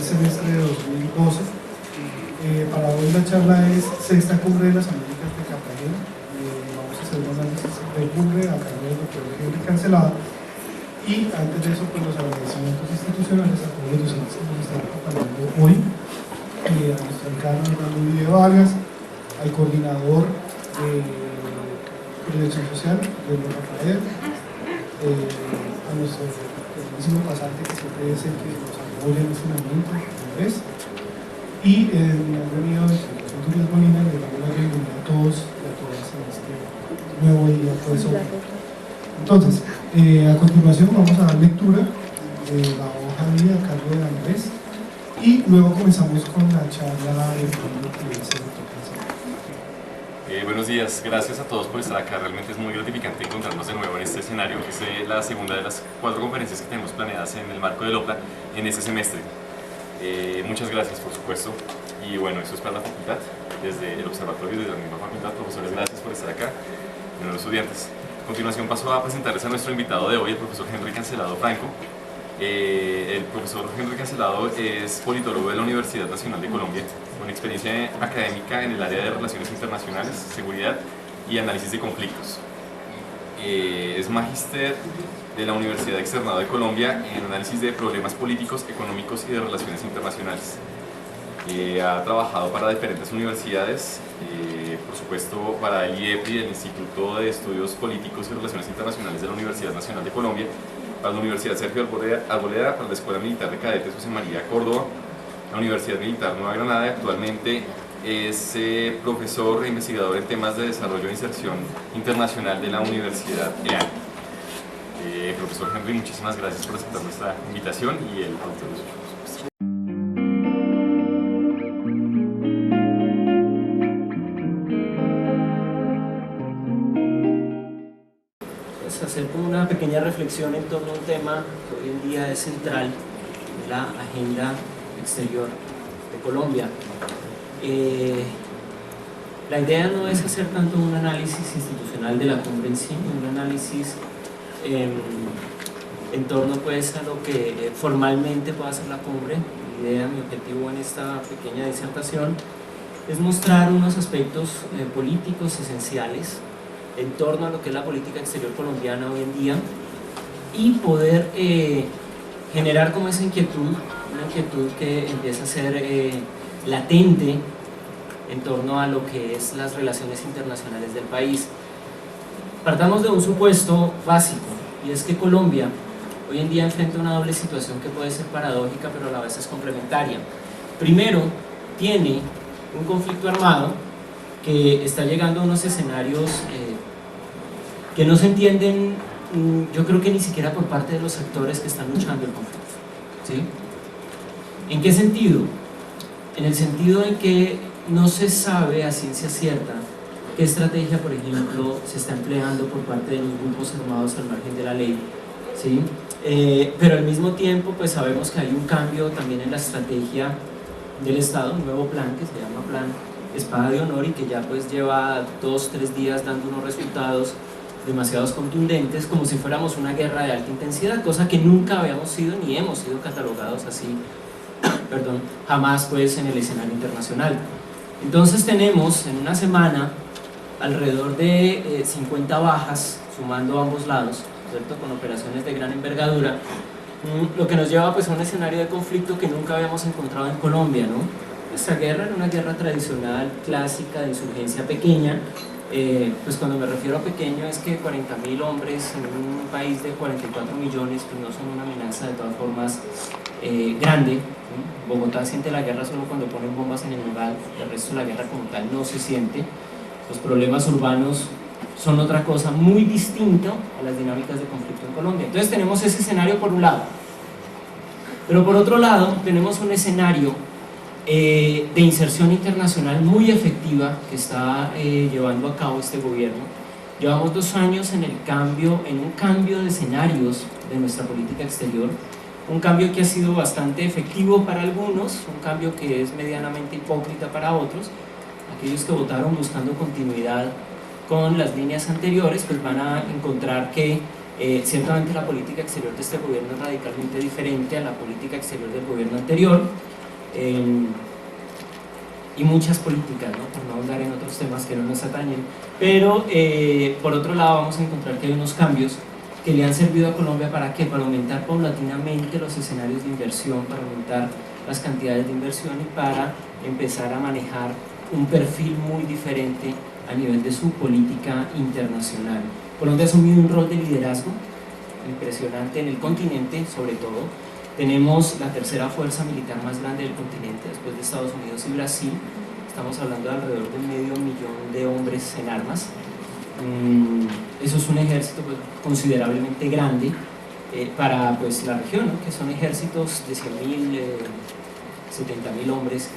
semestre de 2012. Para hoy la charla es Sexta Cumbre de las Américas de Cartagena. Vamos a hacer un análisis de cumbre a cargo del doctor Henry Cancelado. Y antes de eso, pues los agradecimientos institucionales a todos los docentes que nos están acompañando hoy, a nuestro decano Hernando Uribe Vargas, al coordinador de Protección Social, Pedro Rafael, a nuestro queridísimo pasante que siempre es el que nos apoya en este momento, Andrés, y en nombre mío de Turis Molina le damos la bienvenida a todos y a todas en este nuevo día. Entonces, a continuación vamos a dar lectura de la hoja de vida a cargo de Andrés y luego comenzamos con la charla de fondo que es el doctor Cancelado. Buenos días, gracias a todos por estar acá. Realmente es muy gratificante encontrarnos de nuevo en este escenario. Es la segunda de las 4 conferencias que tenemos planeadas en el marco del OPLA en este semestre. Muchas gracias, por supuesto. Y bueno, eso es para la facultad, desde el observatorio, desde la misma facultad. Profesores, gracias por estar acá. Bueno, los estudiantes. A continuación paso a presentarles a nuestro invitado de hoy, el profesor Henry Cancelado Franco. El profesor Henry Cancelado es politólogo de la Universidad Nacional de Colombia, con experiencia académica en el área de relaciones internacionales, seguridad y análisis de conflictos. Es magíster de la Universidad Externado de Colombia en análisis de problemas políticos, económicos y de relaciones internacionales. Ha trabajado para diferentes universidades, por supuesto para el IEPRI, el Instituto de Estudios Políticos y Relaciones Internacionales de la Universidad Nacional de Colombia, para la Universidad Sergio Arboleda, para la Escuela Militar de Cadetes José María Córdoba, la Universidad Militar Nueva Granada. Actualmente es profesor e investigador en temas de desarrollo e inserción internacional de la Universidad EAN. Profesor Henry, muchísimas gracias por aceptar nuestra invitación y el auditorio. Hacer como una pequeña reflexión en torno a un tema que hoy en día es central, la agenda exterior de Colombia. La idea no es hacer tanto un análisis institucional de la cumbre en sí, un análisis en torno pues a lo que formalmente pueda ser la cumbre. Mi idea, mi objetivo en esta pequeña disertación es mostrar unos aspectos políticos esenciales en torno a lo que es la política exterior colombiana hoy en día y poder generar como esa inquietud, una inquietud que empieza a ser latente en torno a lo que es las relaciones internacionales del país. Partamos de un supuesto básico, y es que Colombia hoy en día enfrenta una doble situación que puede ser paradójica, pero a la vez es complementaria. Primero, tiene un conflicto armado que está llegando a unos escenarios que no se entienden, yo creo que ni siquiera por parte de los actores que están luchando el conflicto, ¿sí? ¿En qué sentido? En el sentido en que no se sabe a ciencia cierta qué estrategia, por ejemplo, se está empleando por parte de los grupos armados al margen de la ley, ¿sí? Pero al mismo tiempo pues sabemos que hay un cambio también en la estrategia del Estado, un nuevo plan que se llama Plan Espada de Honor y que ya pues lleva 2-3 días dando unos resultados demasiados contundentes, como si fuéramos una guerra de alta intensidad, cosa que nunca habíamos sido ni hemos sido catalogados así, perdón, jamás pues en el escenario internacional. Entonces tenemos en una semana alrededor de 50 bajas, sumando ambos lados, ¿cierto?, con operaciones de gran envergadura, lo que nos lleva pues a un escenario de conflicto que nunca habíamos encontrado en Colombia, ¿no? Nuestra guerra era una guerra tradicional, clásica, de insurgencia pequeña. Pues cuando me refiero a pequeño es que 40.000 hombres en un país de 44 millones pues no son una amenaza de todas formas grande. Bogotá siente la guerra solo cuando ponen bombas en el lugar, el resto de la guerra como tal no se siente. Los problemas urbanos son otra cosa muy distinta a las dinámicas de conflicto en Colombia. Entonces tenemos ese escenario por un lado, pero por otro lado tenemos un escenario de inserción internacional muy efectiva que está llevando a cabo este gobierno. Llevamos 2 años en un cambio de escenarios de nuestra política exterior, un cambio que ha sido bastante efectivo para algunos, un cambio que es medianamente hipócrita para otros. Aquellos que votaron buscando continuidad con las líneas anteriores pues van a encontrar que Ciertamente la política exterior de este gobierno es radicalmente diferente a la política exterior del gobierno anterior, y muchas políticas, ¿no? Por no ahondar en otros temas que no nos atañen, pero por otro lado vamos a encontrar que hay unos cambios que le han servido a Colombia ¿para qué? Para aumentar paulatinamente los escenarios de inversión, para aumentar las cantidades de inversión y para empezar a manejar un perfil muy diferente a nivel de su política internacional. Colombia ha asumido un rol de liderazgo impresionante en el continente, sobre todo. Tenemos la tercera fuerza militar más grande del continente, después de Estados Unidos y Brasil. Estamos hablando de alrededor de 500.000 de hombres en armas. Eso es un ejército pues, considerablemente grande para pues, la región, ¿no? Que son ejércitos de 100.000, 70.000 hombres,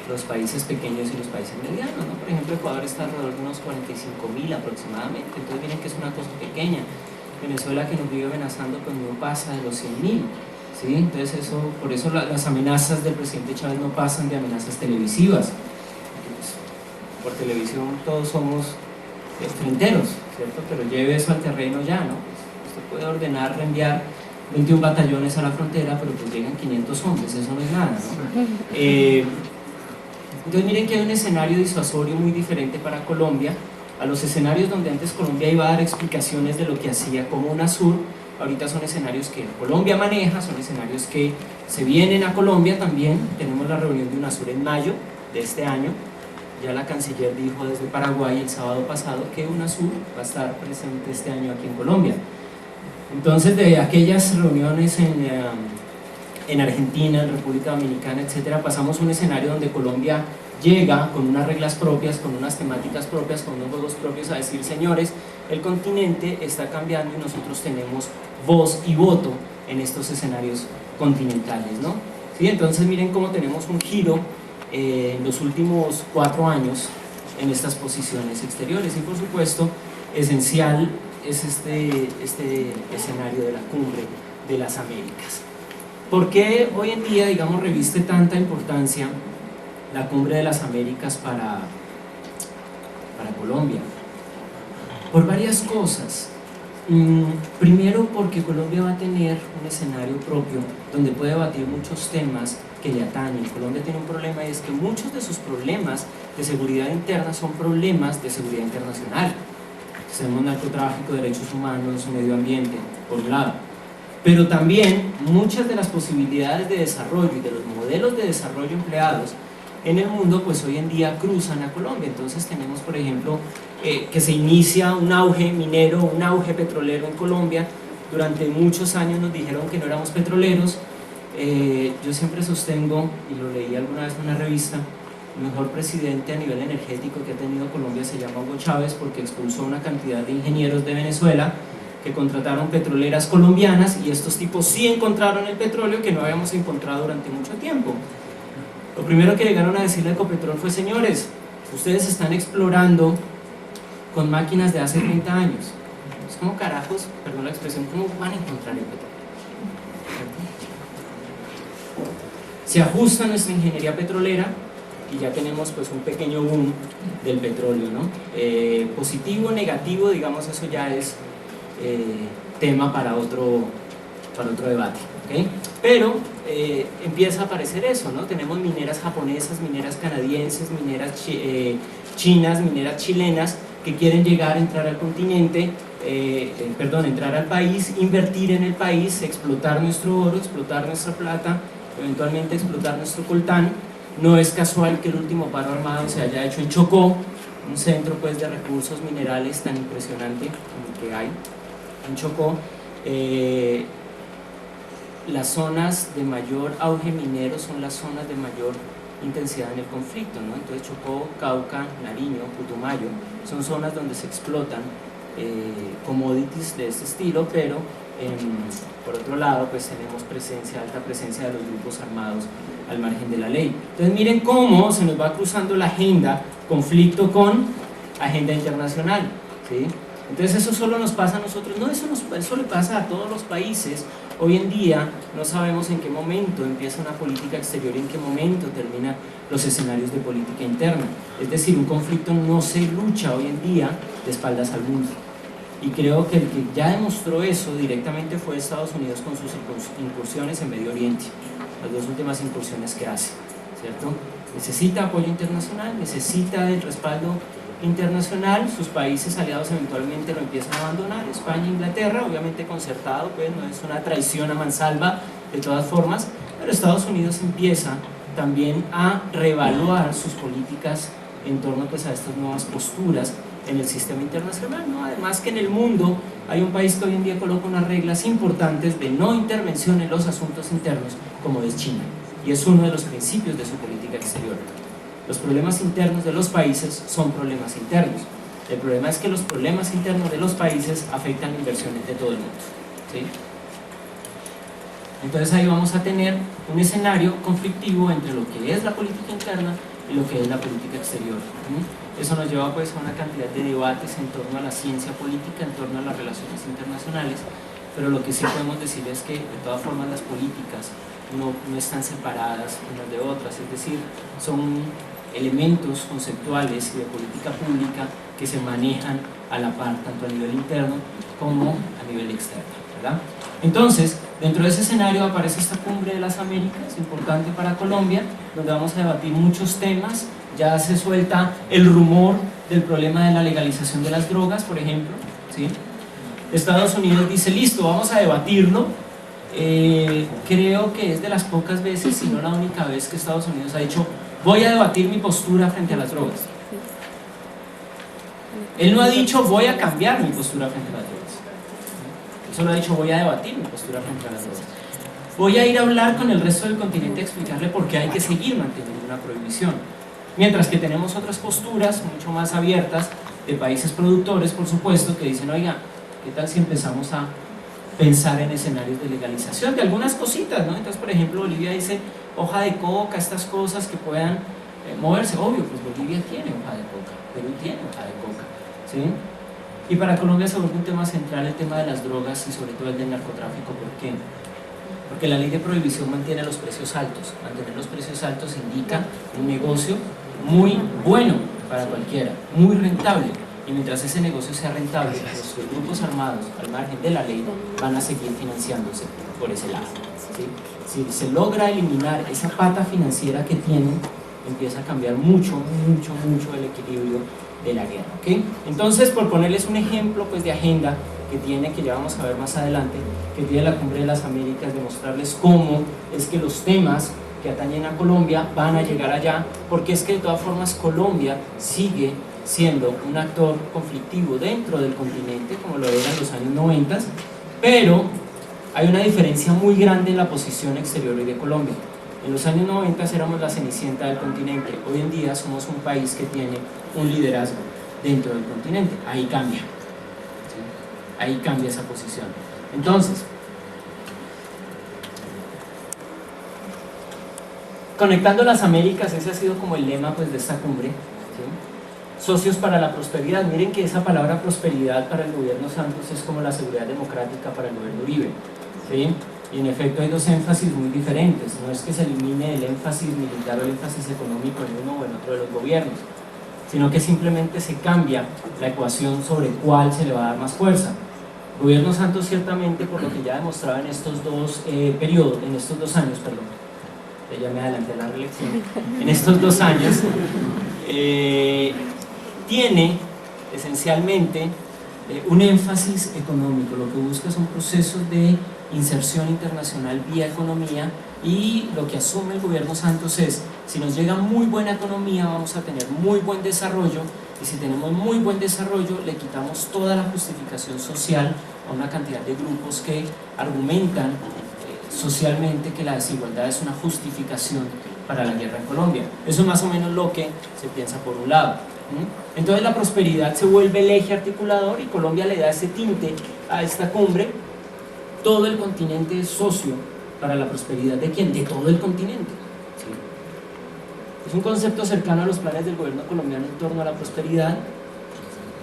los países pequeños y los países medianos, ¿no? Por ejemplo, Ecuador está alrededor de unos 45.000 aproximadamente, entonces miren que es una cosa pequeña. Venezuela, que nos vive amenazando, pues no pasa de los 100.000. ¿Sí? Entonces por eso las amenazas del presidente Chávez no pasan de amenazas televisivas. Pues, por televisión todos somos fronteros, ¿cierto? Pero lleve eso al terreno ya, ¿no? Usted puede ordenar reenviar 21 batallones a la frontera, pero pues llegan 500 hombres, eso no es nada, ¿no? Entonces miren que hay un escenario disuasorio muy diferente para Colombia a los escenarios donde antes Colombia iba a dar explicaciones de lo que hacía como UNASUR. Ahorita son escenarios que Colombia maneja, son escenarios que se vienen a Colombia también. Tenemos la reunión de UNASUR en mayo de este año. Ya la canciller dijo desde Paraguay el sábado pasado que UNASUR va a estar presente este año aquí en Colombia. Entonces, de aquellas reuniones en Argentina, en República Dominicana, etcétera, pasamos a un escenario donde Colombia llega con unas reglas propias, con unas temáticas propias, con unos juegos propios a decir, señores, el continente está cambiando y nosotros tenemos voz y voto en estos escenarios continentales, ¿no? ¿Sí? Entonces miren cómo tenemos un giro en los últimos 4 años en estas posiciones exteriores y por supuesto esencial es este escenario de la cumbre de las Américas. ¿Por qué hoy en día, digamos, reviste tanta importancia la cumbre de las Américas para Colombia? Por varias cosas. Primero porque Colombia va a tener un escenario propio donde puede debatir muchos temas que le atañen. Colombia tiene un problema y es que muchos de sus problemas de seguridad interna son problemas de seguridad internacional. Tenemos narcotráfico, derechos humanos, medio ambiente, por un lado. Pero también muchas de las posibilidades de desarrollo y de los modelos de desarrollo empleados en el mundo, pues hoy en día cruzan a Colombia. Entonces tenemos, por ejemplo, que se inicia un auge minero, un auge petrolero en Colombia. Durante muchos años nos dijeron que no éramos petroleros. Yo siempre sostengo, y lo leí alguna vez en una revista, el mejor presidente a nivel energético que ha tenido Colombia se llama Hugo Chávez, porque expulsó una cantidad de ingenieros de Venezuela que contrataron petroleras colombianas, y estos tipos sí encontraron el petróleo que no habíamos encontrado durante mucho tiempo. Lo primero que llegaron a decirle a Ecopetrol fue, señores, ustedes están explorando con máquinas de hace 30 años. Es como carajos, perdón la expresión, ¿cómo van a encontrar el petróleo? Se ajusta nuestra ingeniería petrolera y ya tenemos pues un pequeño boom del petróleo, ¿no? Positivo, negativo, digamos, eso ya es tema para otro debate, ¿okay? Pero empieza a aparecer eso, ¿no? Tenemos mineras japonesas, mineras canadienses, mineras chinas, mineras chilenas que quieren llegar, entrar al continente, entrar al país, invertir en el país, explotar nuestro oro, explotar nuestra plata, eventualmente explotar nuestro coltán. No es casual que el último paro armado se haya hecho en Chocó, un centro pues de recursos minerales tan impresionante como que hay en Chocó. Las zonas de mayor auge minero son las zonas de mayor intensidad en el conflicto, ¿no? Entonces Chocó, Cauca, Nariño, Putumayo son zonas donde se explotan commodities de este estilo, pero por otro lado pues tenemos alta presencia de los grupos armados al margen de la ley. Entonces miren cómo se nos va cruzando la agenda, conflicto con agenda internacional, ¿sí? Entonces eso solo nos pasa a nosotros, no, eso le pasa a todos los países. Hoy en día no sabemos en qué momento empieza una política exterior y en qué momento termina los escenarios de política interna. Es decir, un conflicto no se lucha hoy en día de espaldas al mundo. y creo que el que ya demostró eso directamente fue Estados Unidos con sus incursiones en Medio Oriente, las dos últimas incursiones que hace, ¿cierto? Necesita apoyo internacional, necesita el respaldo internacional, sus países aliados eventualmente lo empiezan a abandonar, España e Inglaterra, obviamente concertado, pues no es una traición a mansalva de todas formas, pero Estados Unidos empieza también a reevaluar sus políticas en torno pues, a estas nuevas posturas en el sistema internacional, ¿no? Además que en el mundo hay un país que hoy en día coloca unas reglas importantes de no intervención en los asuntos internos, como es China, y es uno de los principios de su política exterior. Los problemas internos de los países son problemas internos. El problema es que los problemas internos de los países afectan la inversión de todo el mundo, ¿sí? Entonces ahí vamos a tener un escenario conflictivo entre lo que es la política interna y lo que es la política exterior. Eso nos lleva pues a una cantidad de debates en torno a la ciencia política, en torno a las relaciones internacionales, pero lo que sí podemos decir es que de todas formas las políticas no están separadas unas de otras, es decir, son elementos conceptuales y de política pública que se manejan a la par, tanto a nivel interno como a nivel externo, ¿verdad? Entonces, dentro de ese escenario aparece esta Cumbre de las Américas, importante para Colombia, donde vamos a debatir muchos temas. Ya se suelta el rumor del problema de la legalización de las drogas, por ejemplo, ¿sí? Estados Unidos dice, listo, vamos a debatirlo. Creo que es de las pocas veces, si no la única vez, que Estados Unidos ha dicho, voy a debatir mi postura frente a las drogas. Él no ha dicho, voy a cambiar mi postura frente a las drogas. Él solo ha dicho, voy a debatir mi postura frente a las drogas. Voy a ir a hablar con el resto del continente a explicarle por qué hay que seguir manteniendo una prohibición. Mientras que tenemos otras posturas mucho más abiertas de países productores, por supuesto, que dicen, oiga, ¿qué tal si empezamos a pensar en escenarios de legalización de algunas cositas, ¿no? Entonces, por ejemplo, Bolivia dice hoja de coca, estas cosas que puedan moverse. Obvio, pues Bolivia tiene hoja de coca, Perú tiene hoja de coca, ¿sí? Y para Colombia se vuelve un tema central el tema de las drogas y sobre todo el del narcotráfico. ¿Por qué? Porque la ley de prohibición mantiene los precios altos. Mantener los precios altos indica un negocio muy bueno para cualquiera, muy rentable. Y mientras ese negocio sea rentable, los grupos armados, al margen de la ley, van a seguir financiándose por ese lado, ¿sí? Si se logra eliminar esa pata financiera que tienen, empieza a cambiar mucho el equilibrio de la guerra, ¿ok? Entonces, por ponerles un ejemplo pues, de agenda que ya vamos a ver más adelante, que tiene la Cumbre de las Américas, demostrarles cómo es que los temas que atañen a Colombia van a llegar allá, porque es que de todas formas Colombia sigue siendo un actor conflictivo dentro del continente, como lo era en los años 90, pero hay una diferencia muy grande en la posición exterior hoy de Colombia. En los años 90 éramos la cenicienta del continente, hoy en día somos un país que tiene un liderazgo dentro del continente. Ahí cambia, ¿sí? Ahí cambia esa posición. Entonces, conectando las Américas, ese ha sido como el lema pues, de esta cumbre, ¿sí? Socios para la prosperidad. Miren que esa palabra prosperidad para el gobierno Santos es como la seguridad democrática para el gobierno Uribe, ¿sí? Y en efecto hay dos énfasis muy diferentes. No es que se elimine el énfasis militar o el énfasis económico en uno o en otro de los gobiernos, sino que simplemente se cambia la ecuación sobre cuál se le va a dar más fuerza. El gobierno Santos ciertamente, por lo que ya demostraba en estos dos años, ya me adelanté a la reelección, en estos 2 años, tiene esencialmente un énfasis económico. Lo que busca son procesos de inserción internacional vía economía, y lo que asume el gobierno Santos es, si nos llega muy buena economía vamos a tener muy buen desarrollo, y si tenemos muy buen desarrollo le quitamos toda la justificación social a una cantidad de grupos que argumentan socialmente que la desigualdad es una justificación para la guerra en Colombia. Eso es más o menos lo que se piensa por un lado. Entonces la prosperidad se vuelve el eje articulador y Colombia le da ese tinte a esta cumbre. Todo el continente es socio para la prosperidad. ¿De quién? De todo el continente. ¿Sí? Es un concepto cercano a los planes del gobierno colombiano en torno a la prosperidad.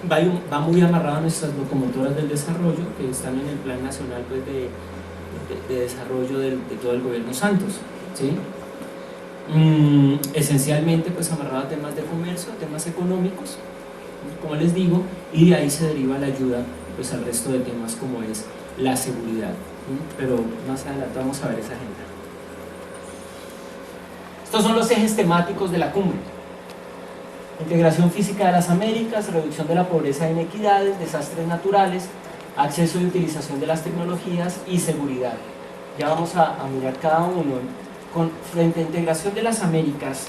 Va muy amarrado a nuestras locomotoras del desarrollo, que están en el Plan Nacional pues, de Desarrollo de todo el gobierno Santos, ¿sí? Esencialmente pues amarrado a temas de comercio, temas económicos, como les digo, y de ahí se deriva la ayuda pues al resto de temas como es la seguridad. Pero más adelante vamos a ver esa agenda. Estos son los ejes temáticos de la cumbre: integración física de las Américas, reducción de la pobreza e inequidades, desastres naturales, acceso y utilización de las tecnologías y seguridad. Ya vamos a mirar cada uno. Frente a integración de las Américas,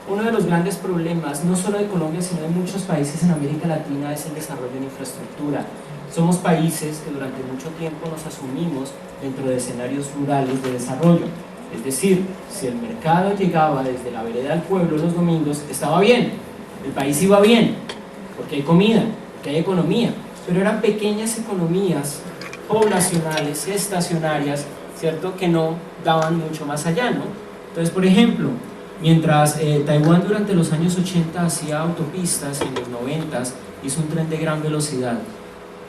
uno de los grandes problemas, no solo de Colombia, sino de muchos países en América Latina, es el desarrollo en infraestructura. Somos países que durante mucho tiempo nos asumimos dentro de escenarios rurales de desarrollo. Es decir, si el mercado llegaba desde la vereda al pueblo los domingos, estaba bien, el país iba bien, porque hay comida, porque hay economía, pero eran pequeñas economías poblacionales, estacionarias, ¿cierto?, que no daban mucho más allá, ¿no? Entonces, por ejemplo, mientras Taiwán durante los años 80 hacía autopistas, en los 90 hizo un tren de gran velocidad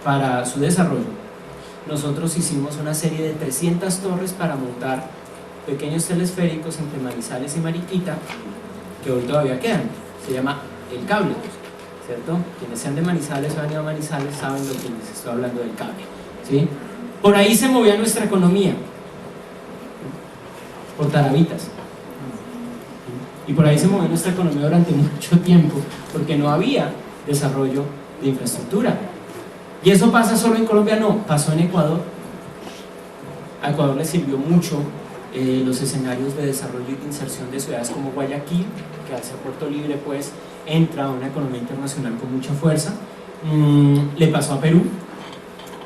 para su desarrollo, nosotros hicimos una serie de 300 torres para montar pequeños telesféricos entre Manizales y Mariquita, que hoy todavía quedan. Se llama el cable, ¿cierto? Quienes sean de Manizales o han ido a Manizales saben lo que les estoy hablando del cable, ¿sí? Por ahí se movía nuestra economía, por tarabitas, y por ahí se movió nuestra economía durante mucho tiempo, porque no había desarrollo de infraestructura. ¿Y eso pasa solo en Colombia? No, pasó en Ecuador. A Ecuador le sirvió mucho los escenarios de desarrollo y de inserción de ciudades como Guayaquil, que al ser puerto libre pues entra a una economía internacional con mucha fuerza. Le pasó a Perú.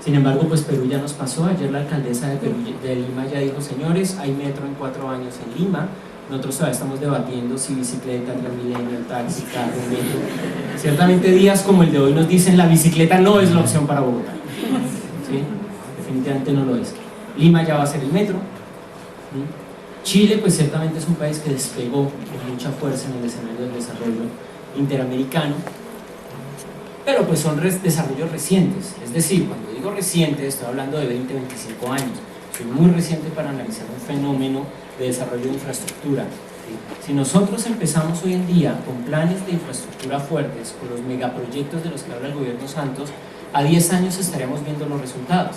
Sin embargo, pues Perú ya nos pasó. Ayer la alcaldesa de Lima ya dijo: señores, hay metro en 4 años en Lima. Nosotros todavía estamos debatiendo si bicicleta, Transmilenio, taxi, carro, metro. Ciertamente días como el de hoy nos dicen la bicicleta no es la opción para Bogotá, ¿sí? Definitivamente no lo es. Lima ya va a ser el metro. Chile pues ciertamente es un país que despegó con mucha fuerza en el escenario del desarrollo interamericano, pero pues son desarrollos recientes. Es decir, cuando digo reciente estoy hablando de 20, 25 años. Soy muy reciente para analizar un fenómeno de desarrollo de infraestructura. Si nosotros empezamos hoy en día con planes de infraestructura fuertes, con los megaproyectos de los que habla el gobierno Santos, a 10 años estaremos viendo los resultados.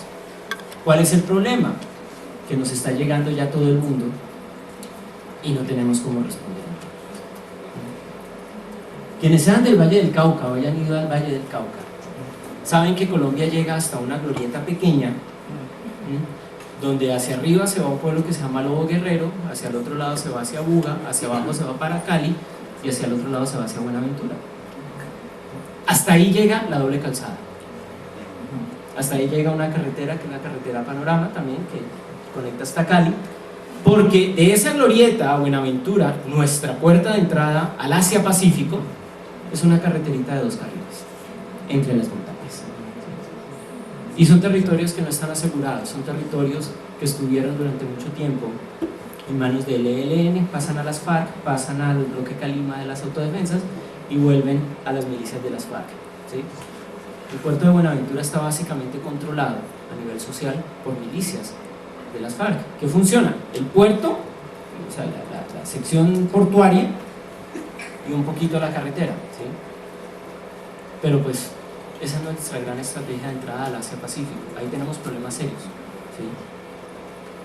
¿Cuál es el problema? Que nos está llegando ya todo el mundo y no tenemos cómo responder. Quienes sean del Valle del Cauca o hayan ido al Valle del Cauca saben que Colombia llega hasta una glorieta pequeña, donde hacia arriba se va un pueblo que se llama Lobo Guerrero, hacia el otro lado se va hacia Buga, hacia abajo se va para Cali y hacia el otro lado se va hacia Buenaventura. Hasta ahí llega la doble calzada. Hasta ahí llega una carretera, que es la carretera Panorama también, que conecta hasta Cali, porque de esa glorieta a Buenaventura, nuestra puerta de entrada al Asia Pacífico, es una carreterita de 2 carriles entre las montañas. Y son territorios que no están asegurados, son territorios que estuvieron durante mucho tiempo en manos del ELN, pasan a las FARC, pasan al bloque Calima de las autodefensas y vuelven a las milicias de las FARC, ¿sí? El puerto de Buenaventura está básicamente controlado a nivel social por milicias de las FARC. ¿Qué funciona? El puerto, o sea, la sección portuaria y un poquito la carretera, ¿sí? Pero pues esa es nuestra gran estrategia de entrada al Asia Pacífico. Ahí tenemos problemas serios, ¿sí?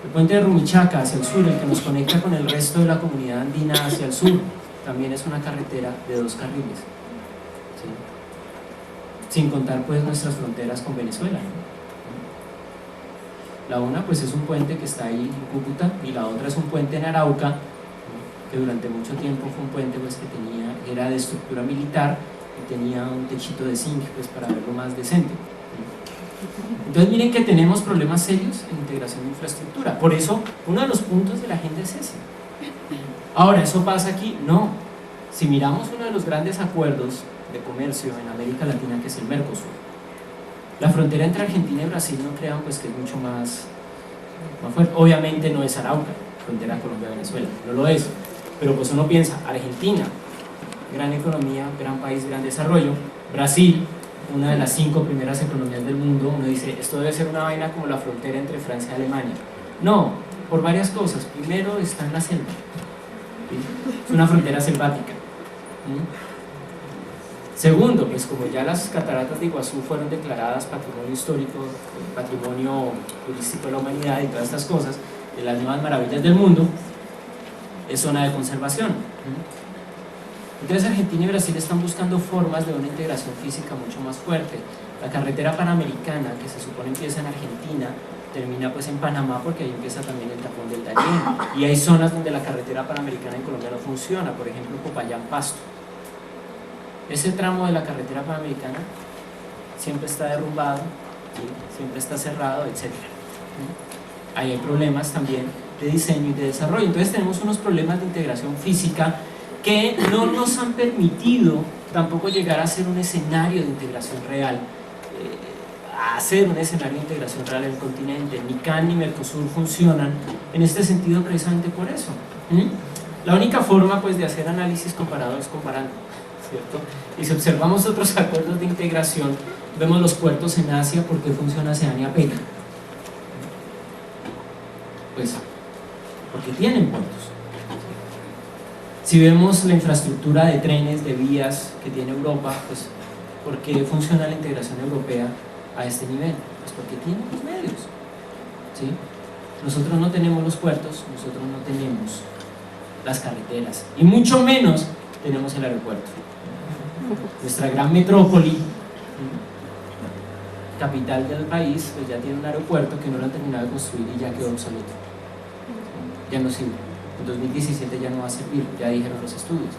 El puente de Rumichaca hacia el sur, el que nos conecta con el resto de la comunidad andina hacia el sur, también es una carretera de 2 carriles, ¿sí? Sin contar pues nuestras fronteras con Venezuela, ¿no? La una pues es un puente que está ahí en Cúcuta y la otra es un puente en Arauca, que durante mucho tiempo fue un puente pues que era de estructura militar y tenía un techito de zinc pues para verlo más decente. Entonces miren que tenemos problemas serios en integración de infraestructura. Por eso uno de los puntos de la agenda es ese. Ahora, ¿eso pasa aquí? No. Si miramos uno de los grandes acuerdos de comercio en América Latina, que es el Mercosur, la frontera entre Argentina y Brasil no crean pues que es mucho más fuerte. Obviamente no es Arauca, frontera Colombia-Venezuela, no lo es, pero pues uno piensa, Argentina, gran economía, gran país, gran desarrollo, Brasil, una de las 5 primeras economías del mundo, uno dice, esto debe ser una vaina como la frontera entre Francia y Alemania. No, por varias cosas. Primero está en la selva, ¿sí? Es una frontera selvática, ¿sí? Segundo, pues como ya las cataratas de Iguazú fueron declaradas patrimonio histórico, patrimonio turístico de la humanidad y todas estas cosas, de las nuevas maravillas del mundo, es zona de conservación. Entonces Argentina y Brasil están buscando formas de una integración física mucho más fuerte. La carretera panamericana, que se supone empieza en Argentina, termina pues en Panamá, porque ahí empieza también el tapón del Darién, y hay zonas donde la carretera panamericana en Colombia no funciona, por ejemplo Popayán-Pasto. Ese tramo de la carretera panamericana siempre está derrumbado, ¿sí? Siempre está cerrado, etc. Ahí hay problemas también de diseño y de desarrollo. Entonces tenemos unos problemas de integración física que no nos han permitido tampoco llegar a ser un escenario de integración real, a hacer un escenario de integración real en el continente. Ni CAN ni Mercosur funcionan en este sentido precisamente por eso. La única forma pues de hacer análisis comparado es comparando, ¿cierto? Y si observamos otros acuerdos de integración, vemos los puertos en Asia. ¿Por qué funciona ASEAN y APEC? Pues porque tienen puertos. Si vemos la infraestructura de trenes, de vías que tiene Europa, pues ¿por qué funciona la integración europea a este nivel? Pues porque tiene los medios, ¿sí? Nosotros no tenemos los puertos, nosotros no tenemos las carreteras, y mucho menos tenemos el aeropuerto. Nuestra gran metrópoli, capital del país, pues ya tiene un aeropuerto que no lo han terminado de construir y ya quedó obsoleto, ya no sirve. En 2017 ya no va a servir, ya dijeron los estudios.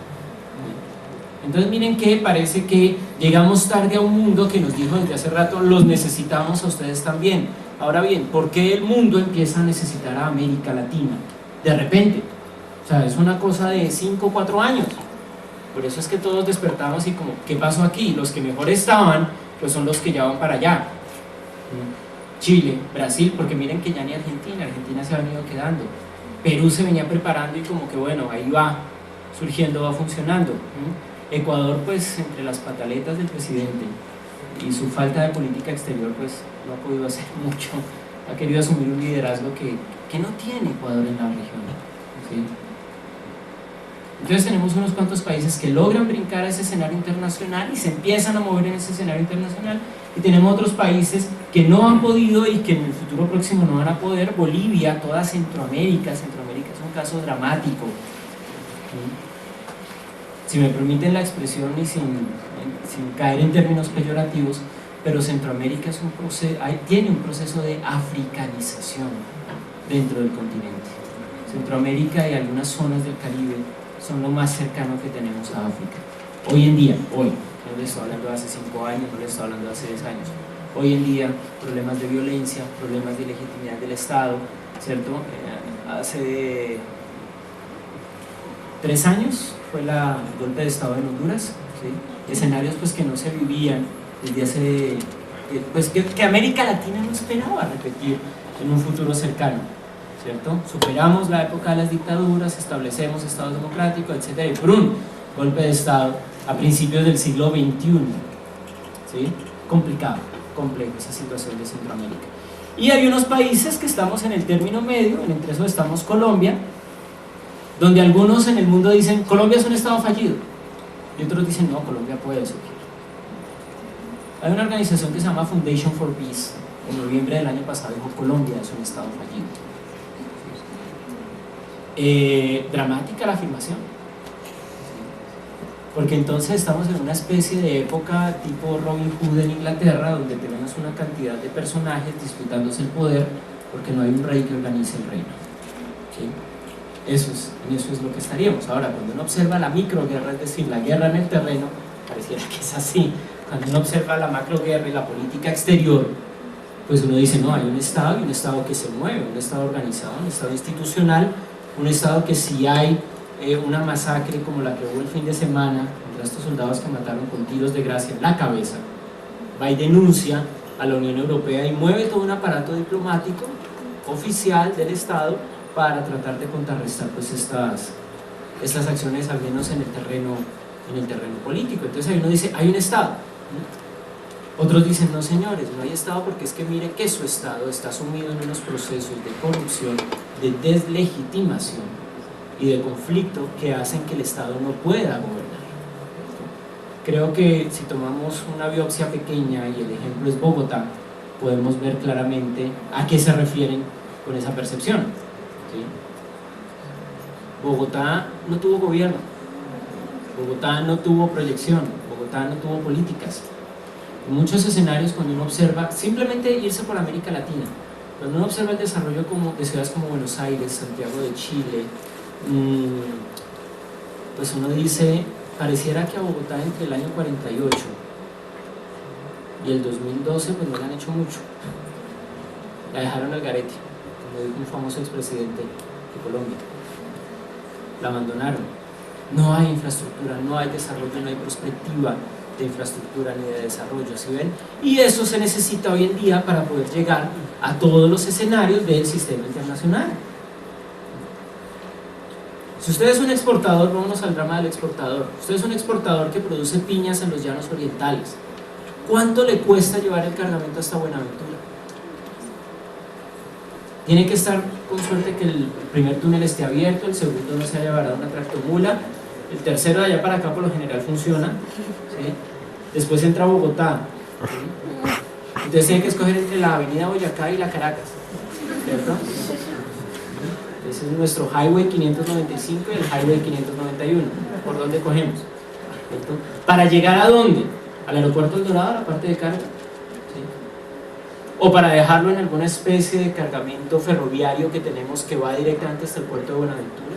Entonces miren que parece que llegamos tarde a un mundo que nos dijo desde hace rato: los necesitamos a ustedes también. Ahora bien, ¿por qué el mundo empieza a necesitar a América Latina? De repente, o sea, es una cosa de 5 o 4 años. Por eso es que todos despertamos y como, ¿qué pasó aquí? Los que mejor estaban, pues son los que ya van para allá. Chile, Brasil, porque miren que ya ni Argentina se ha venido quedando. Perú se venía preparando y como que bueno, ahí va surgiendo, va funcionando. Ecuador, pues entre las pataletas del presidente y su falta de política exterior, pues no ha podido hacer mucho. Ha querido asumir un liderazgo que no tiene Ecuador en la región, ¿sí? Entonces tenemos unos cuantos países que logran brincar a ese escenario internacional y se empiezan a mover en ese escenario internacional, y tenemos otros países que no han podido y que en el futuro próximo no van a poder. Bolivia, toda Centroamérica es un caso dramático. Si me permiten la expresión y sin caer en términos peyorativos, pero Centroamérica tiene un proceso de africanización dentro del continente. Centroamérica y algunas zonas del Caribe son lo más cercano que tenemos a África. Hoy en día, no les estoy hablando de hace 5 años, no les estoy hablando de hace 10 años. Hoy en día, problemas de violencia, problemas de ilegitimidad del Estado, ¿cierto? Hace 3 años fue el golpe de Estado en Honduras, ¿sí? Escenarios pues que no se vivían desde hace... pues que América Latina no esperaba repetir en un futuro cercano, ¿cierto? Superamos la época de las dictaduras, establecemos estados democráticos, etc. Y ¡brum! Golpe de Estado a principios del siglo XXI, ¿sí? Complicado, complejo esa situación de Centroamérica. Y hay unos países que estamos en el término medio, entre esos estamos Colombia, donde algunos en el mundo dicen Colombia es un estado fallido, y otros dicen no, Colombia puede surgir. Hay una organización que se llama Foundation for Peace, en noviembre del año pasado dijo Colombia es un estado fallido. Dramática la afirmación, porque entonces estamos en una especie de época tipo Robin Hood en Inglaterra, donde tenemos una cantidad de personajes disputándose el poder porque no hay un rey que organice el reino, ¿sí? En eso es lo que estaríamos. Ahora, cuando uno observa la microguerra, es decir, la guerra en el terreno, pareciera que es así. Cuando uno observa la macroguerra y la política exterior, pues uno dice, no, hay un Estado, y un Estado que se mueve, un Estado organizado, un Estado institucional, un Estado que si hay una masacre como la que hubo el fin de semana contra estos soldados que mataron con tiros de gracia en la cabeza, va y denuncia a la Unión Europea y mueve todo un aparato diplomático oficial del Estado para tratar de contrarrestar pues estas acciones, al menos en el terreno político. Entonces ahí uno dice, hay un Estado. Otros dicen, no señores, no hay Estado, porque es que mire que su Estado está sumido en unos procesos de corrupción, de deslegitimación y de conflicto que hacen que el Estado no pueda gobernar. Creo que si tomamos una biopsia pequeña y el ejemplo es Bogotá, podemos ver claramente a qué se refieren con esa percepción, ¿sí? Bogotá no tuvo gobierno, Bogotá no tuvo proyección, Bogotá no tuvo políticas. En muchos escenarios, cuando uno observa, simplemente irse por América Latina, cuando uno observa el desarrollo de ciudades como Buenos Aires, Santiago de Chile, pues uno dice, pareciera que a Bogotá entre el año 48 y el 2012 pues no le han hecho mucho, la dejaron al garete, como dijo un famoso expresidente de Colombia, la abandonaron, no hay infraestructura, no hay desarrollo, no hay perspectiva de infraestructura ni de desarrollo, ¿sí ven? Y eso se necesita hoy en día para poder llegar a todos los escenarios del sistema internacional. Si usted es un exportador, vámonos al drama del exportador. Usted es un exportador que produce piñas en los llanos orientales. ¿Cuánto le cuesta llevar el cargamento hasta Buenaventura? Tiene que estar con suerte que el primer túnel esté abierto, el segundo no se haya varado una tractomula, el tercero de allá para acá por lo general funciona, ¿sí? Después entra a Bogotá, ¿sí? Entonces tiene que escoger entre la avenida Boyacá y la Caracas, ¿cierto? Ese es nuestro Highway 595 y el Highway 591. ¿Por dónde cogemos? ¿Cierto? ¿Para llegar a dónde? ¿Al aeropuerto El Dorado, a la parte de carga? ¿Sí? ¿O para dejarlo en alguna especie de cargamento ferroviario que tenemos que va directamente hasta el puerto de Buenaventura?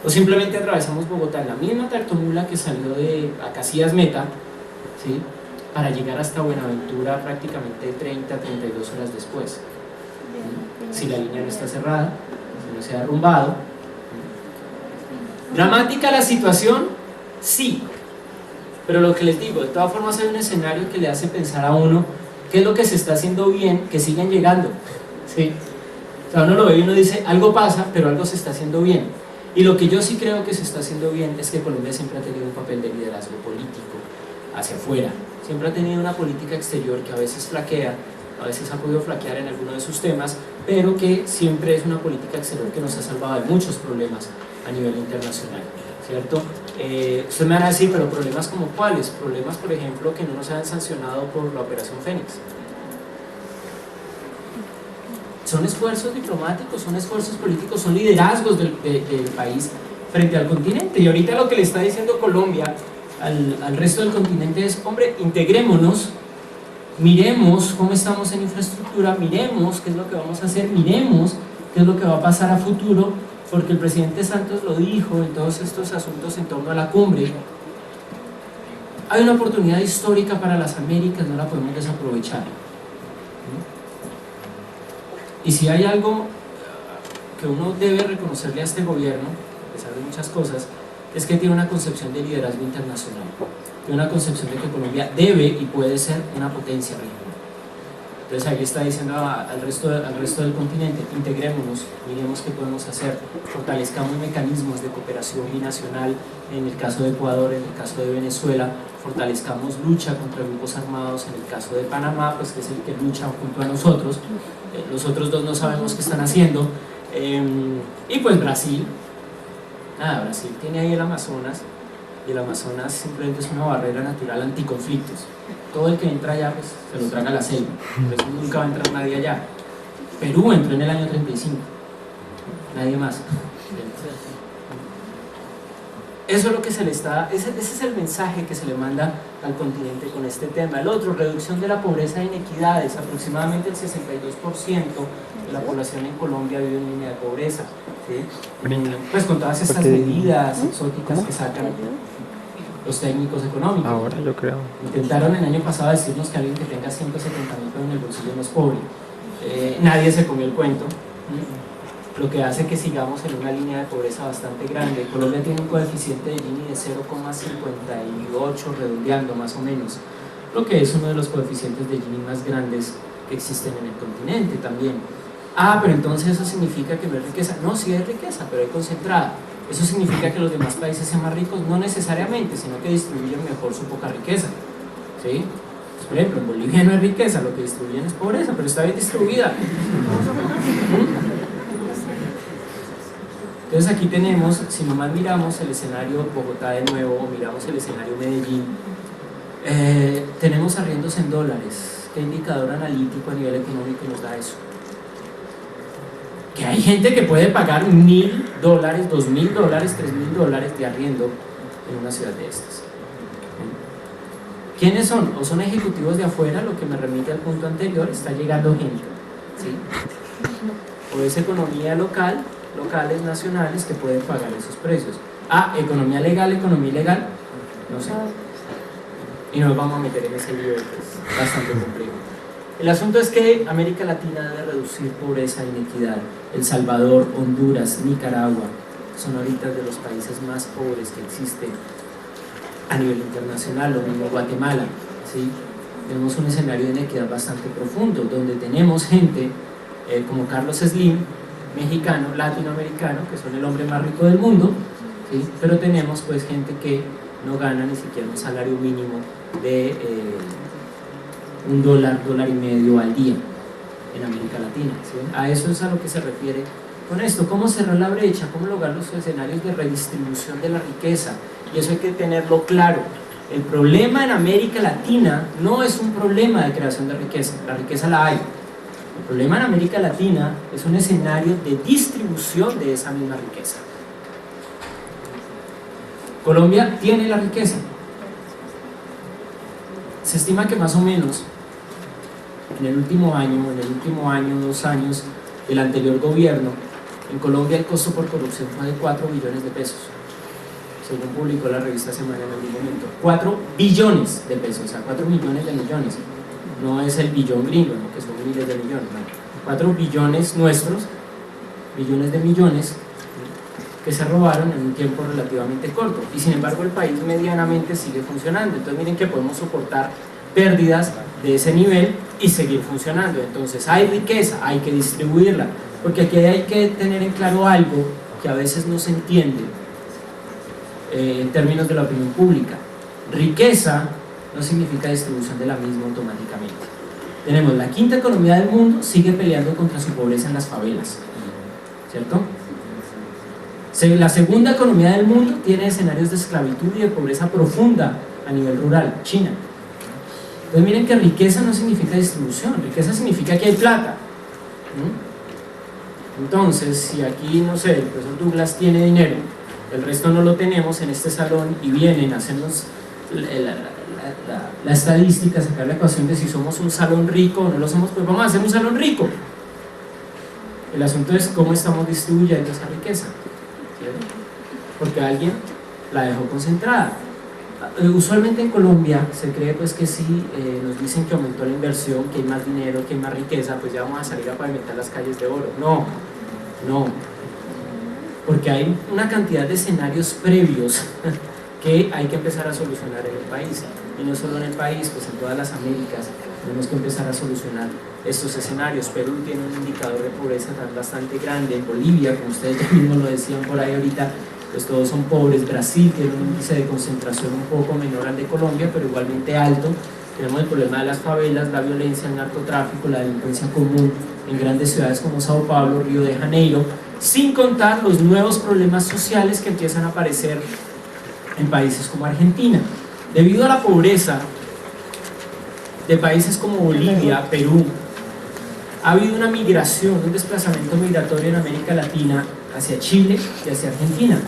¿O simplemente atravesamos Bogotá en la misma tractomula que salió de Casillas Meta, ¿sí? Para llegar hasta Buenaventura prácticamente 30, 32 horas después? ¿Sí? Si la línea no está cerrada, no se ha derrumbado. ¿Dramática la situación? Sí, pero lo que les digo, de todas formas hay un escenario que le hace pensar a uno qué es lo que se está haciendo bien, que siguen llegando, ¿sí? O sea, uno lo ve y uno dice, algo pasa, pero algo se está haciendo bien. Y lo que yo sí creo que se está haciendo bien es que Colombia siempre ha tenido un papel de liderazgo político hacia afuera, siempre ha tenido una política exterior que a veces flaquea, a veces ha podido flaquear en algunos de sus temas, pero que siempre es una política exterior que nos ha salvado de muchos problemas a nivel internacional, ¿cierto? Ustedes me van a decir, pero problemas como cuáles, problemas por ejemplo que no nos han sancionado por la Operación Fénix. Son esfuerzos diplomáticos, son esfuerzos políticos, son liderazgos del país frente al continente. Y ahorita lo que le está diciendo Colombia al resto del continente es, hombre, integrémonos, miremos cómo estamos en infraestructura, miremos qué es lo que vamos a hacer, miremos qué es lo que va a pasar a futuro, porque el presidente Santos lo dijo en todos estos asuntos en torno a la cumbre. Hay una oportunidad histórica para las Américas, no la podemos desaprovechar. Y si hay algo que uno debe reconocerle a este gobierno, a pesar de muchas cosas, es que tiene una concepción de liderazgo internacional, tiene una concepción de que Colombia debe y puede ser una potencia regional. Entonces ahí está diciendo al resto del continente, integrémonos, miremos qué podemos hacer, fortalezcamos mecanismos de cooperación binacional, en el caso de Ecuador, en el caso de Venezuela, fortalezcamos lucha contra grupos armados, en el caso de Panamá, pues que es el que lucha junto a nosotros, los otros dos no sabemos qué están haciendo, y pues Brasil, nada, Brasil tiene ahí el Amazonas, y el Amazonas simplemente es una barrera natural anticonflictos. Todo el que entra allá pues se lo traga la selva, por eso nunca va a entrar nadie allá. Perú entró en el año 35, nadie más. Eso es lo que se le está, ese es el mensaje que se le manda al continente con este tema. El otro, reducción de la pobreza e inequidades. Aproximadamente el 62% de la población en Colombia vive en línea de pobreza, ¿sí? Pues con todas estas medidas exóticas que sacan los técnicos económicos. Ahora yo creo. Intentaron el año pasado decirnos que alguien que tenga 170.000 pesos en el bolsillo no es pobre. Nadie se comió el cuento. Lo que hace que sigamos en una línea de pobreza bastante grande. Colombia tiene un coeficiente de Gini de 0,58, redondeando más o menos, lo que es uno de los coeficientes de Gini más grandes que existen en el continente también. Ah, pero entonces eso significa que no hay riqueza. No, sí hay riqueza, pero hay concentrada. ¿Eso significa que los demás países sean más ricos? No necesariamente, sino que distribuyen mejor su poca riqueza, ¿sí? Pues, por ejemplo, en Bolivia no hay riqueza, lo que distribuyen es pobreza, pero está bien distribuida. Entonces aquí tenemos, si nomás miramos el escenario Bogotá de nuevo, o miramos el escenario Medellín, Tenemos arriendos en dólares. ¿Qué indicador analítico a nivel económico nos da eso? Que hay gente que puede pagar $1.000, $2.000, $3.000 de arriendo en una ciudad de estas. ¿Quiénes son? O son ejecutivos de afuera, lo que me remite al punto anterior, está llegando gente, ¿sí? O es economía local, locales, nacionales, que pueden pagar esos precios. Economía ilegal, no sé. Y nos vamos a meter en ese lío que es bastante complejo. El asunto es que América Latina debe reducir pobreza e inequidad. El Salvador, Honduras, Nicaragua son ahorita de los países más pobres que existen a nivel internacional, lo mismo Guatemala, ¿sí? Tenemos un escenario de inequidad bastante profundo, donde tenemos gente como Carlos Slim, mexicano, latinoamericano, que son el hombre más rico del mundo, ¿sí? Pero tenemos pues gente que no gana ni siquiera un salario mínimo de $1, $1.50 al día en América Latina, ¿sí? A eso es a lo que se refiere con esto. ¿Cómo cerrar la brecha? ¿Cómo lograr los escenarios de redistribución de la riqueza? Y eso hay que tenerlo claro. El problema en América Latina no es un problema de creación de riqueza, la riqueza la hay. El problema en América Latina es un escenario de distribución de esa misma riqueza. Colombia tiene la riqueza. Se estima que más o menos en el último año, 2 años del anterior gobierno, en Colombia el costo por corrupción fue de 4 billones de pesos, según publicó la revista Semana en algún momento. 4 billones de pesos, o sea, 4 millones de millones. No es el billón gringo, ¿no? Que son miles de millones, no. 4 billones nuestros, billones de millones, que se robaron en un tiempo relativamente corto, y sin embargo el país medianamente sigue funcionando. Entonces miren que podemos soportar pérdidas de ese nivel y seguir funcionando. Entonces hay riqueza, hay que distribuirla, porque aquí hay que tener en claro algo que a veces no se entiende en términos de la opinión pública. Riqueza no significa distribución de la misma automáticamente. Tenemos la quinta economía del mundo, sigue peleando contra su pobreza en las favelas, ¿cierto? La segunda economía del mundo tiene escenarios de esclavitud y de pobreza profunda a nivel rural, China. Entonces miren que riqueza no significa distribución, riqueza significa que hay plata. Entonces, si aquí, no sé, el profesor Douglas tiene dinero, el resto no lo tenemos en este salón y vienen a hacernos la estadística, sacar la ecuación de si somos un salón rico o no lo somos, pues vamos a hacer un salón rico. El asunto es cómo estamos distribuyendo esa riqueza, ¿cierto? Porque alguien la dejó concentrada. Usualmente en Colombia se cree pues que si nos dicen que aumentó la inversión, que hay más dinero, que hay más riqueza, pues ya vamos a salir a pavimentar las calles de oro. No, porque hay una cantidad de escenarios previos que hay que empezar a solucionar en el país, y no solo en el país, pues en todas las Américas tenemos que empezar a solucionar estos escenarios. Perú tiene un indicador de pobreza bastante grande, en Bolivia, como ustedes ya mismos lo decían por ahí ahorita, pues todos son pobres. Brasil tiene un índice de concentración un poco menor al de Colombia, pero igualmente alto. Tenemos el problema de las favelas, la violencia, el narcotráfico, la delincuencia común en grandes ciudades como Sao Paulo, Río de Janeiro, sin contar los nuevos problemas sociales que empiezan a aparecer en países como Argentina. Debido a la pobreza de países como Bolivia, Perú, ha habido una migración, un desplazamiento migratorio en América Latina hacia Chile y hacia Argentina.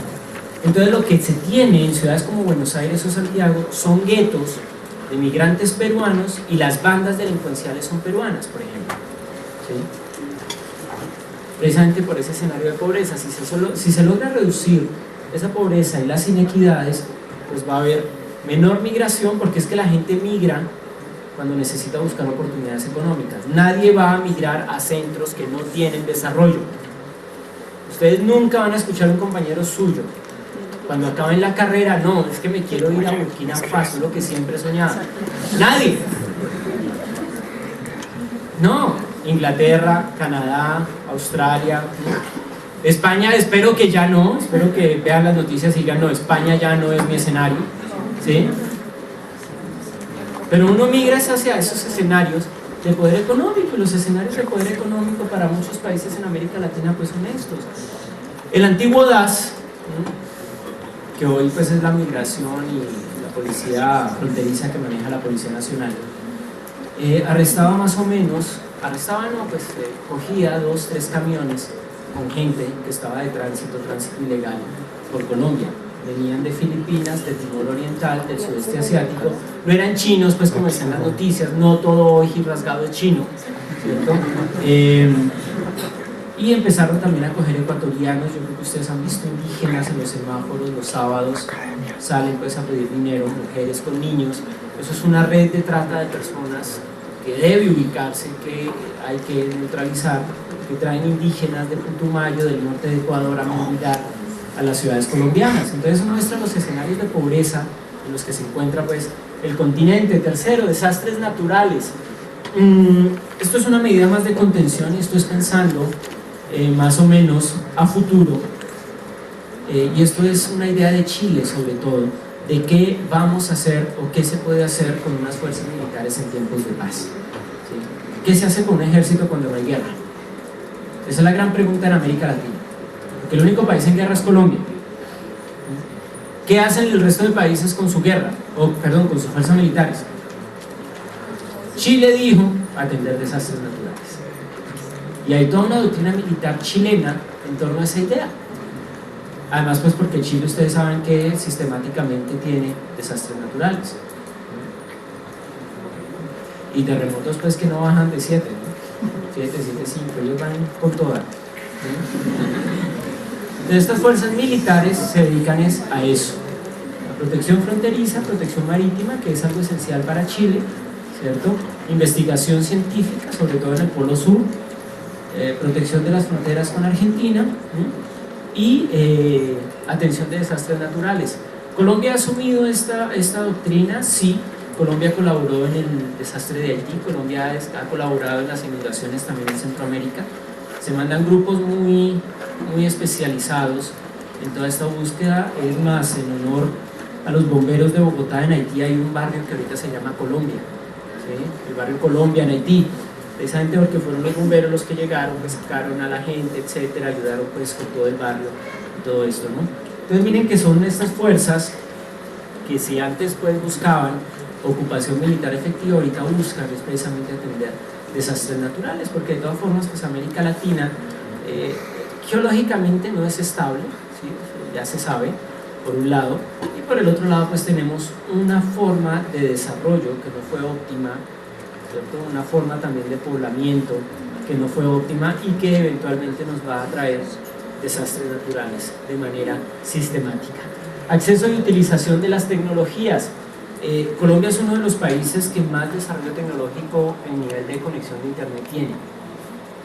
Entonces lo que se tiene en ciudades como Buenos Aires o Santiago son guetos de migrantes peruanos, y las bandas delincuenciales son peruanas, por ejemplo, ¿sí? Precisamente por ese escenario de pobreza. Si se logra reducir esa pobreza y las inequidades, pues va a haber menor migración, porque es que la gente migra cuando necesita buscar oportunidades económicas. Nadie va a migrar a centros que no tienen desarrollo. Ustedes nunca van a escuchar a un compañero suyo cuando acaben la carrera: no, es que me quiero ir a Burkina Faso, lo que siempre soñaba. Nadie. No, Inglaterra, Canadá, Australia, España, espero que ya no, espero que vean las noticias y digan: no, España ya no es mi escenario, ¿sí? Pero uno migra hacia esos escenarios de poder económico, y los escenarios de poder económico para muchos países en América Latina pues son estos. El antiguo DAS, que hoy pues es la migración y la policía fronteriza que maneja la Policía Nacional, arrestaba más o menos, cogía 2, 3 camiones con gente que estaba de tránsito ilegal por Colombia. Venían de Filipinas, de Timor Oriental, del sudeste asiático. No eran chinos, pues como están las noticias, no todo hoy rasgado es chino, ¿cierto? Y empezaron también a coger ecuatorianos. Yo creo que ustedes han visto indígenas en los semáforos los sábados, salen pues a pedir dinero, mujeres con niños. Eso es una red de trata de personas que debe ubicarse, que hay que neutralizar, que traen indígenas de Putumayo, del norte de Ecuador, a movilidad a las ciudades colombianas. Entonces muestra los escenarios de pobreza en los que se encuentra pues el continente. Tercero, desastres naturales. Esto es una medida más de contención y esto es pensando más o menos a futuro, y esto es una idea de Chile sobre todo, de qué vamos a hacer o qué se puede hacer con unas fuerzas militares en tiempos de paz, ¿sí? ¿Qué se hace con un ejército cuando no hay guerra? Esa es la gran pregunta en América Latina, porque el único país en guerra es Colombia. ¿Qué hacen el resto de países con su guerra? Con sus fuerzas militares. Chile dijo atender desastres naturales. Y hay toda una doctrina militar chilena en torno a esa idea. Además, pues porque Chile, ustedes saben que sistemáticamente tiene desastres naturales. Y terremotos, pues que no bajan de 7, ¿no? 7, 5, ellos van con toda. De estas fuerzas militares se dedican a eso. A protección fronteriza, protección marítima, que es algo esencial para Chile, ¿cierto? Investigación científica, sobre todo en el Polo Sur, protección de las fronteras con Argentina, y atención de desastres naturales. Colombia ha asumido esta doctrina, sí. Colombia colaboró en el desastre de Haití, Colombia ha colaborado en las inundaciones también en Centroamérica. Se mandan grupos muy especializados en toda esta búsqueda. Es más, en honor a los bomberos de Bogotá, en Haití hay un barrio que ahorita se llama Colombia, ¿sí? El barrio Colombia en Haití, precisamente porque fueron los bomberos los que llegaron, pues sacaron a la gente, etcétera, ayudaron pues con todo el barrio y todo esto, ¿no? Entonces miren que son estas fuerzas que si antes pues buscaban ocupación militar efectiva, ahorita buscan es precisamente atender desastres naturales, porque de todas formas pues América Latina geológicamente no es estable, ¿sí? Ya se sabe, por un lado, y por el otro lado pues tenemos una forma de desarrollo que no fue óptima, ¿cierto? Una forma también de poblamiento que no fue óptima y que eventualmente nos va a traer desastres naturales de manera sistemática. Acceso y utilización de las tecnologías. Colombia es uno de los países que más desarrollo tecnológico en nivel de conexión de internet tiene.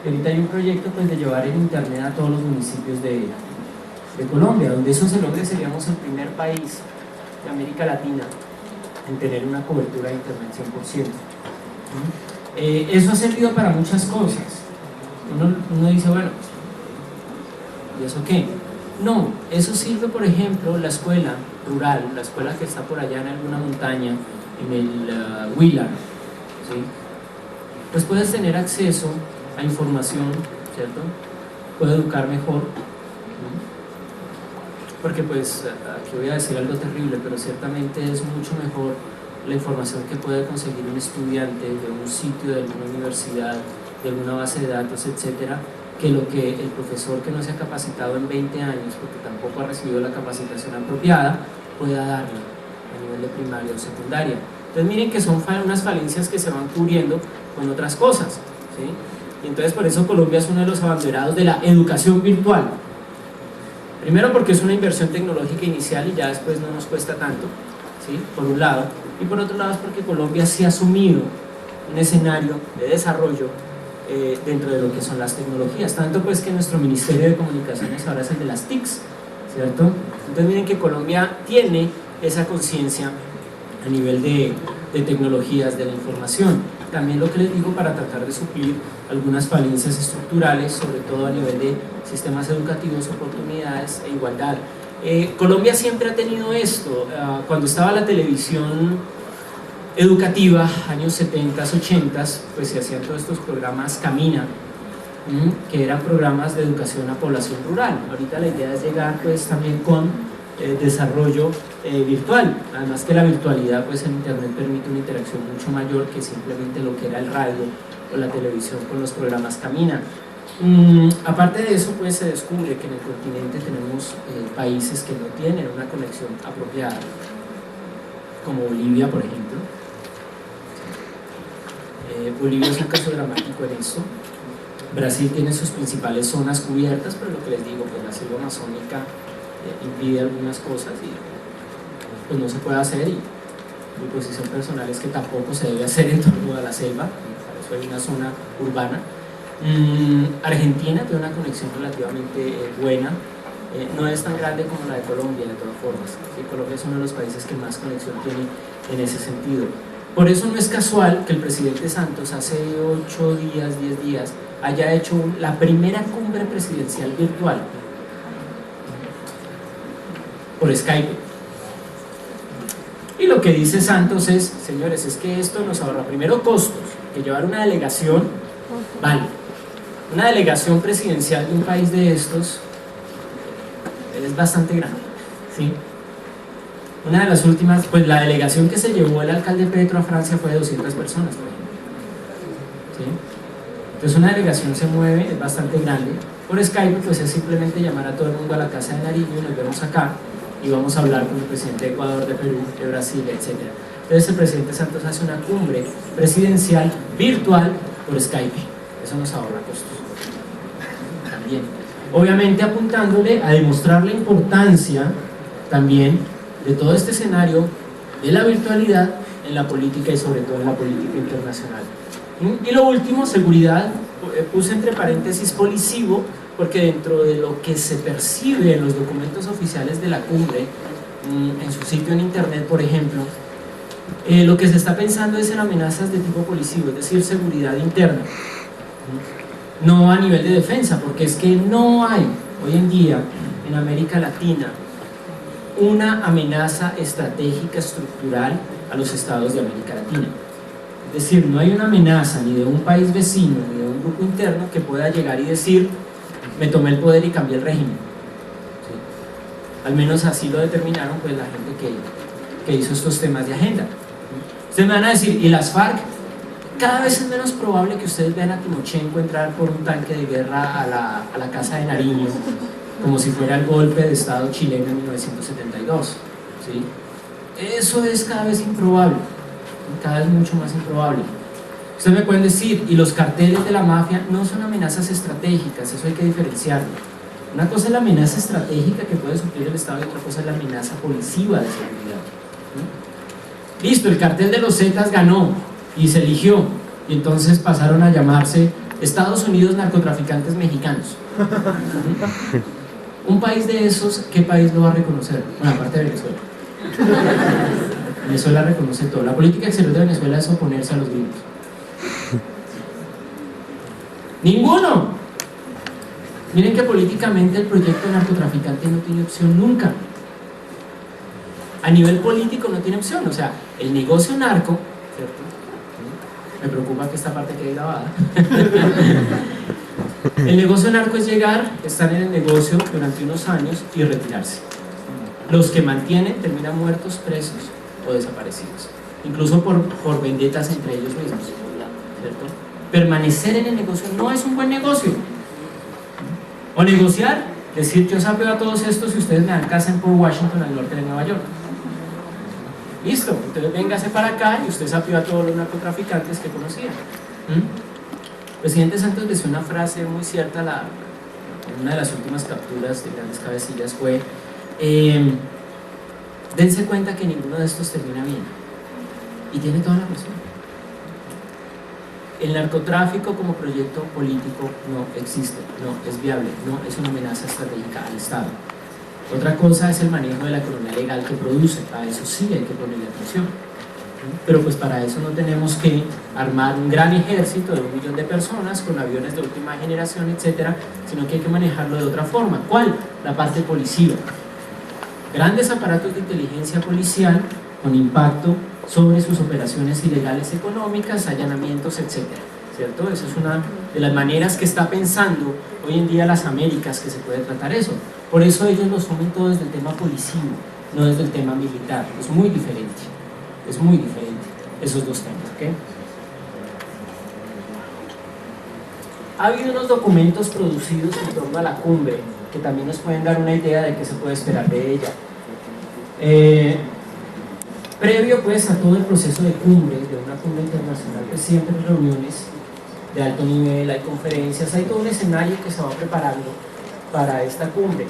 Y ahorita hay un proyecto pues, de llevar el internet a todos los municipios de Colombia. Donde eso se logre, seríamos el primer país de América Latina en tener una cobertura de internet 100%. Eso ha servido para muchas cosas. Uno dice, bueno, ¿y eso qué? No, eso sirve, por ejemplo, la escuela rural, la escuela que está por allá en alguna montaña, en el Huila, ¿sí? Pues puedes tener acceso a información, ¿cierto? Puede educar mejor, ¿no? Porque pues aquí voy a decir algo terrible, pero ciertamente es mucho mejor la información que puede conseguir un estudiante de un sitio, de alguna universidad, de alguna base de datos, etcétera, que lo que el profesor que no se ha capacitado en 20 años, porque tampoco ha recibido la capacitación apropiada, pueda darle a nivel de primaria o secundaria. Entonces miren que son unas falencias que se van cubriendo con otras cosas, ¿sí? Y entonces por eso Colombia es uno de los abanderados de la educación virtual. Primero porque es una inversión tecnológica inicial y ya después no nos cuesta tanto, ¿sí? Por un lado, y por otro lado es porque Colombia sí ha asumido un escenario de desarrollo dentro de lo que son las tecnologías, tanto pues que nuestro Ministerio de Comunicaciones ahora es el de las TICs, ¿cierto? Entonces miren que Colombia tiene esa conciencia a nivel de tecnologías de la información. También lo que les digo para tratar de suplir algunas falencias estructurales, sobre todo a nivel de sistemas educativos, oportunidades e igualdad. Colombia siempre ha tenido esto. Cuando estaba la televisión educativa, años 70, 80, pues se hacían todos estos programas Camina, que eran programas de educación a población rural. Ahorita la idea es llegar pues también con desarrollo virtual. Además que la virtualidad, pues en Internet permite una interacción mucho mayor que simplemente lo que era el radio o la televisión con los programas Camina. Aparte de eso, pues se descubre que en el continente tenemos países que no tienen una conexión apropiada, como Bolivia, por ejemplo. Bolivia es un caso dramático en esto. Brasil tiene sus principales zonas cubiertas, pero lo que les digo, pues la selva amazónica impide algunas cosas y pues no se puede hacer, y mi posición personal es que tampoco se debe hacer en torno a la selva, para eso hay una zona urbana. Argentina tiene una conexión relativamente buena, no es tan grande como la de Colombia de todas formas, ¿sí? Colombia es uno de los países que más conexión tiene en ese sentido. Por eso no es casual que el presidente Santos hace 8 días, 10 días haya hecho la primera cumbre presidencial virtual por Skype. Y lo que dice Santos es, señores, es que esto nos ahorra primero costos, que llevar una delegación, vale, una delegación presidencial de un país de estos es bastante grande, ¿sí? Una de las últimas, pues la delegación que se llevó el alcalde Petro a Francia fue de 200 personas, por ejemplo, ¿sí? Entonces una delegación se mueve, es bastante grande. Por Skype, pues es simplemente llamar a todo el mundo a la casa de Nariño, nos vemos acá y vamos a hablar con el presidente de Ecuador, de Perú, de Brasil, etc. Entonces el presidente Santos hace una cumbre presidencial virtual por Skype. Eso nos ahorra costos también. Obviamente apuntándole a demostrar la importancia también de todo este escenario de la virtualidad en la política y sobre todo en la política internacional. Y lo último, seguridad, puse entre paréntesis policivo, porque dentro de lo que se percibe en los documentos oficiales de la cumbre, en su sitio en internet, por ejemplo, lo que se está pensando es en amenazas de tipo policivo, es decir, seguridad interna, no a nivel de defensa, porque es que no hay hoy en día en América Latina una amenaza estratégica estructural a los estados de América Latina. Es decir, no hay una amenaza ni de un país vecino ni de un grupo interno que pueda llegar y decir me tomé el poder y cambié el régimen, ¿sí? Al menos así lo determinaron pues la gente que hizo estos temas de agenda. Ustedes me van a decir, ¿y las FARC? Cada vez es menos probable que ustedes vean a Timochenko entrar por un tanque de guerra a la casa de Nariño como si fuera el golpe de Estado chileno en 1972, ¿sí? Eso es cada vez improbable, cada vez mucho más improbable. Ustedes me pueden decir, y los carteles de la mafia no son amenazas estratégicas, eso hay que diferenciarlo. Una cosa es la amenaza estratégica que puede sufrir el Estado y otra cosa es la amenaza policiva de seguridad, ¿sí? Listo, el cartel de los Zetas ganó y se eligió, y entonces pasaron a llamarse Estados Unidos Narcotraficantes Mexicanos. Un país de esos, ¿qué país lo va a reconocer? Bueno, aparte de Venezuela. Venezuela reconoce todo. La política exterior de Venezuela es oponerse a los gringos. ¡Ninguno! Miren que políticamente el proyecto narcotraficante no tiene opción nunca. A nivel político no tiene opción. O sea, el negocio narco, ¿cierto? Me preocupa que esta parte quede grabada. El negocio narco es llegar, estar en el negocio durante unos años y retirarse. Los que mantienen terminan muertos, presos o desaparecidos, incluso por vendetas entre ellos mismos, ¿cierto? Permanecer en el negocio no es un buen negocio. O negociar, decir yo sapeo a todos estos y ustedes me dan casa en Port Washington al norte de Nueva York. Listo, entonces véngase para acá y usted sapió a todos los narcotraficantes que conocía. El presidente Santos decía una frase muy cierta en una de las últimas capturas de Grandes Cabecillas, fue dense cuenta que ninguno de estos termina bien, y tiene toda la razón. El narcotráfico como proyecto político no existe, no es viable, no es una amenaza estratégica al Estado. Otra cosa es el manejo de la economía legal que produce, a eso sí hay que ponerle atención. Pero pues para eso no tenemos que armar un gran ejército de 1 millón de personas con aviones de última generación, etcétera, sino que hay que manejarlo de otra forma. ¿Cuál? La parte policiva. Grandes aparatos de inteligencia policial con impacto sobre sus operaciones ilegales económicas, allanamientos, etcétera, ¿cierto? Esa es una de las maneras que está pensando hoy en día las Américas que se puede tratar eso. Por eso ellos lo sumen todo desde el tema policivo, no desde el tema militar. Es muy diferente esos dos temas, ¿ok? Ha habido unos documentos producidos en torno a la cumbre que también nos pueden dar una idea de qué se puede esperar de ella. Previo pues a todo el proceso de cumbre, de una cumbre internacional, pues siempre hay reuniones de alto nivel, hay conferencias, hay todo un escenario que se va preparando para esta cumbre.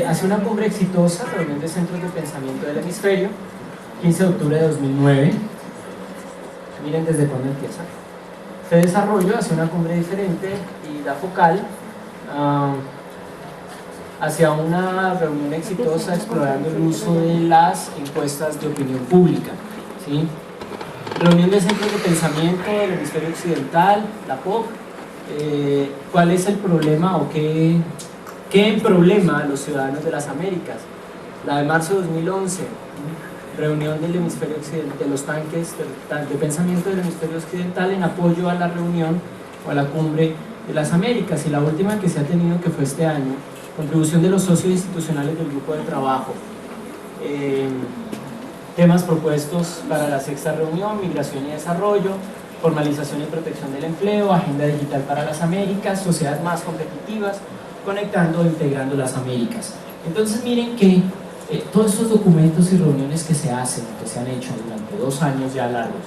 Hace una cumbre exitosa, reunión de centros de pensamiento del hemisferio, 15 de octubre de 2009. Miren desde cuándo empieza. Se desarrolló hacia una cumbre diferente y la focal hacia una reunión exitosa explorando el uso de las encuestas de opinión pública, ¿sí? Reunión de centros de pensamiento del hemisferio occidental, la POC. ¿Cuál es el problema o qué problema a los ciudadanos de las Américas? La de marzo de 2011, reunión del hemisferio occidental, de los tanques de pensamiento del hemisferio occidental en apoyo a la reunión o a la cumbre de las Américas, y la última que se ha tenido, que fue este año, contribución de los socios institucionales del grupo de trabajo. Temas propuestos para la sexta reunión: migración y desarrollo, formalización y protección del empleo, agenda digital para las Américas, sociedades más competitivas, conectando e integrando las Américas. Entonces miren que todos estos documentos y reuniones que se hacen, que se han hecho durante 2 años ya largos,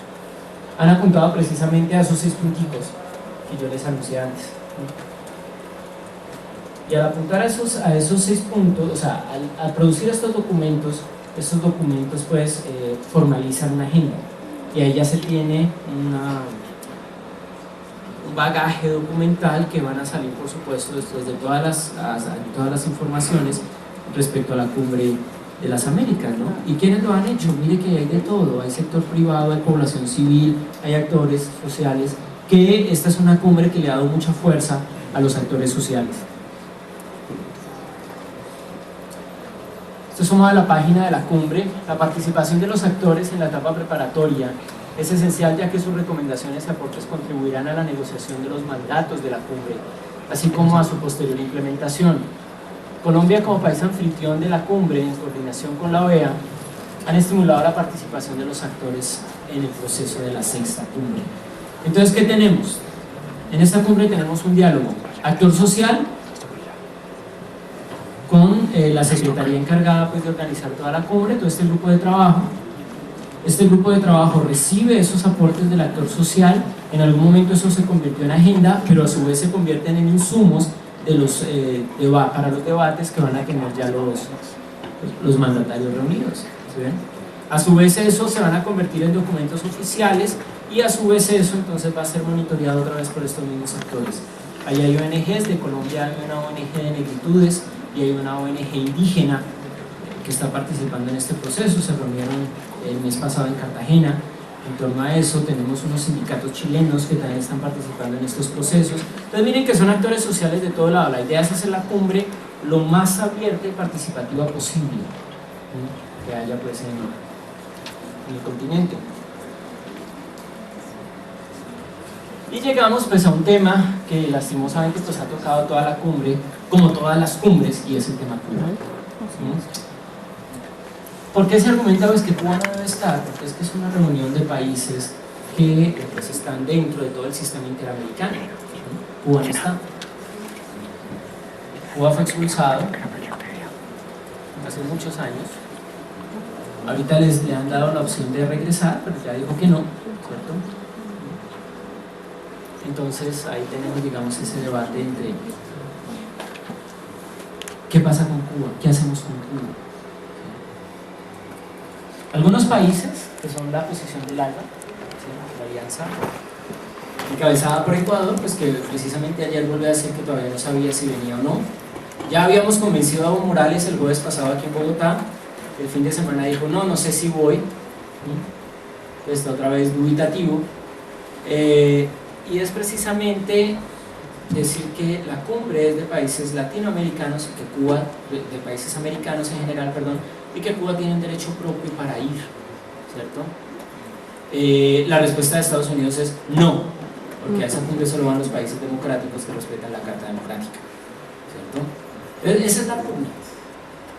han apuntado precisamente a esos 6 punticos que yo les anuncié antes. Y al apuntar a esos 6 puntos, o sea, al producir estos documentos pues formalizan una agenda, y ahí ya se tiene un bagaje documental que van a salir, por supuesto, después de todas las informaciones respecto a la cumbre de las Américas, ¿no? ¿Y quiénes lo han hecho? Mire que hay de todo, hay sector privado, hay población civil, hay actores sociales, que esta es una cumbre que le ha dado mucha fuerza a los actores sociales. Esto es sumado a la página de la cumbre. La participación de los actores en la etapa preparatoria es esencial, ya que sus recomendaciones y aportes contribuirán a la negociación de los mandatos de la cumbre, así como a su posterior implementación. Colombia, como país anfitrión de la cumbre, en coordinación con la OEA, han estimulado la participación de los actores en el proceso de la sexta cumbre. Entonces, ¿qué tenemos? En esta cumbre tenemos un diálogo actor social con la secretaría encargada pues de organizar toda la cumbre, todo este grupo de trabajo. Este grupo de trabajo recibe esos aportes del actor social. En algún momento eso se convirtió en agenda, pero a su vez se convierten en insumos de para los debates que van a tener ya los mandatarios reunidos, ¿sí ven? A su vez eso se van a convertir en documentos oficiales, y a su vez eso entonces va a ser monitoreado otra vez por estos mismos actores. Ahí hay ONGs, de Colombia hay una ONG de negritudes y hay una ONG indígena que está participando en este proceso. Se reunieron el mes pasado en Cartagena. En torno a eso tenemos unos sindicatos chilenos que también están participando en estos procesos. Entonces miren que son actores sociales de todo lado. La idea es hacer la cumbre lo más abierta y participativa posible, ¿sí?, que haya pues en el continente. Y llegamos pues a un tema que lastimosamente pues ha tocado toda la cumbre, como todas las cumbres, y es el tema Cuba. ¿Sí? ¿Por qué se argumenta pues que Cuba no debe estar? Porque es que es una reunión de países que pues están dentro de todo el sistema interamericano. ¿Sí? Cuba no está. Cuba fue expulsado hace muchos años. Ahorita le han dado la opción de regresar, pero ya dijo que no, ¿cierto? Entonces ahí tenemos, digamos, ese debate entre ¿qué pasa con Cuba? ¿Qué hacemos con Cuba? Algunos países, que son la posición del ALBA, ¿sí?, la alianza encabezada por Ecuador, pues que precisamente ayer volvió a decir que todavía no sabía si venía o no. Ya habíamos convencido a Evo Morales el jueves pasado aquí en Bogotá. El fin de semana dijo no sé si voy. ¿Sí? Está otra vez dubitativo. Y es precisamente decir que la cumbre es de países latinoamericanos y que Cuba, de países americanos en general, perdón, y que Cuba tiene un derecho propio para ir, ¿cierto? La respuesta de Estados Unidos es no. porque a esa cumbre solo van los países democráticos que respetan la Carta Democrática, ¿cierto? Entonces, esa es la pugna.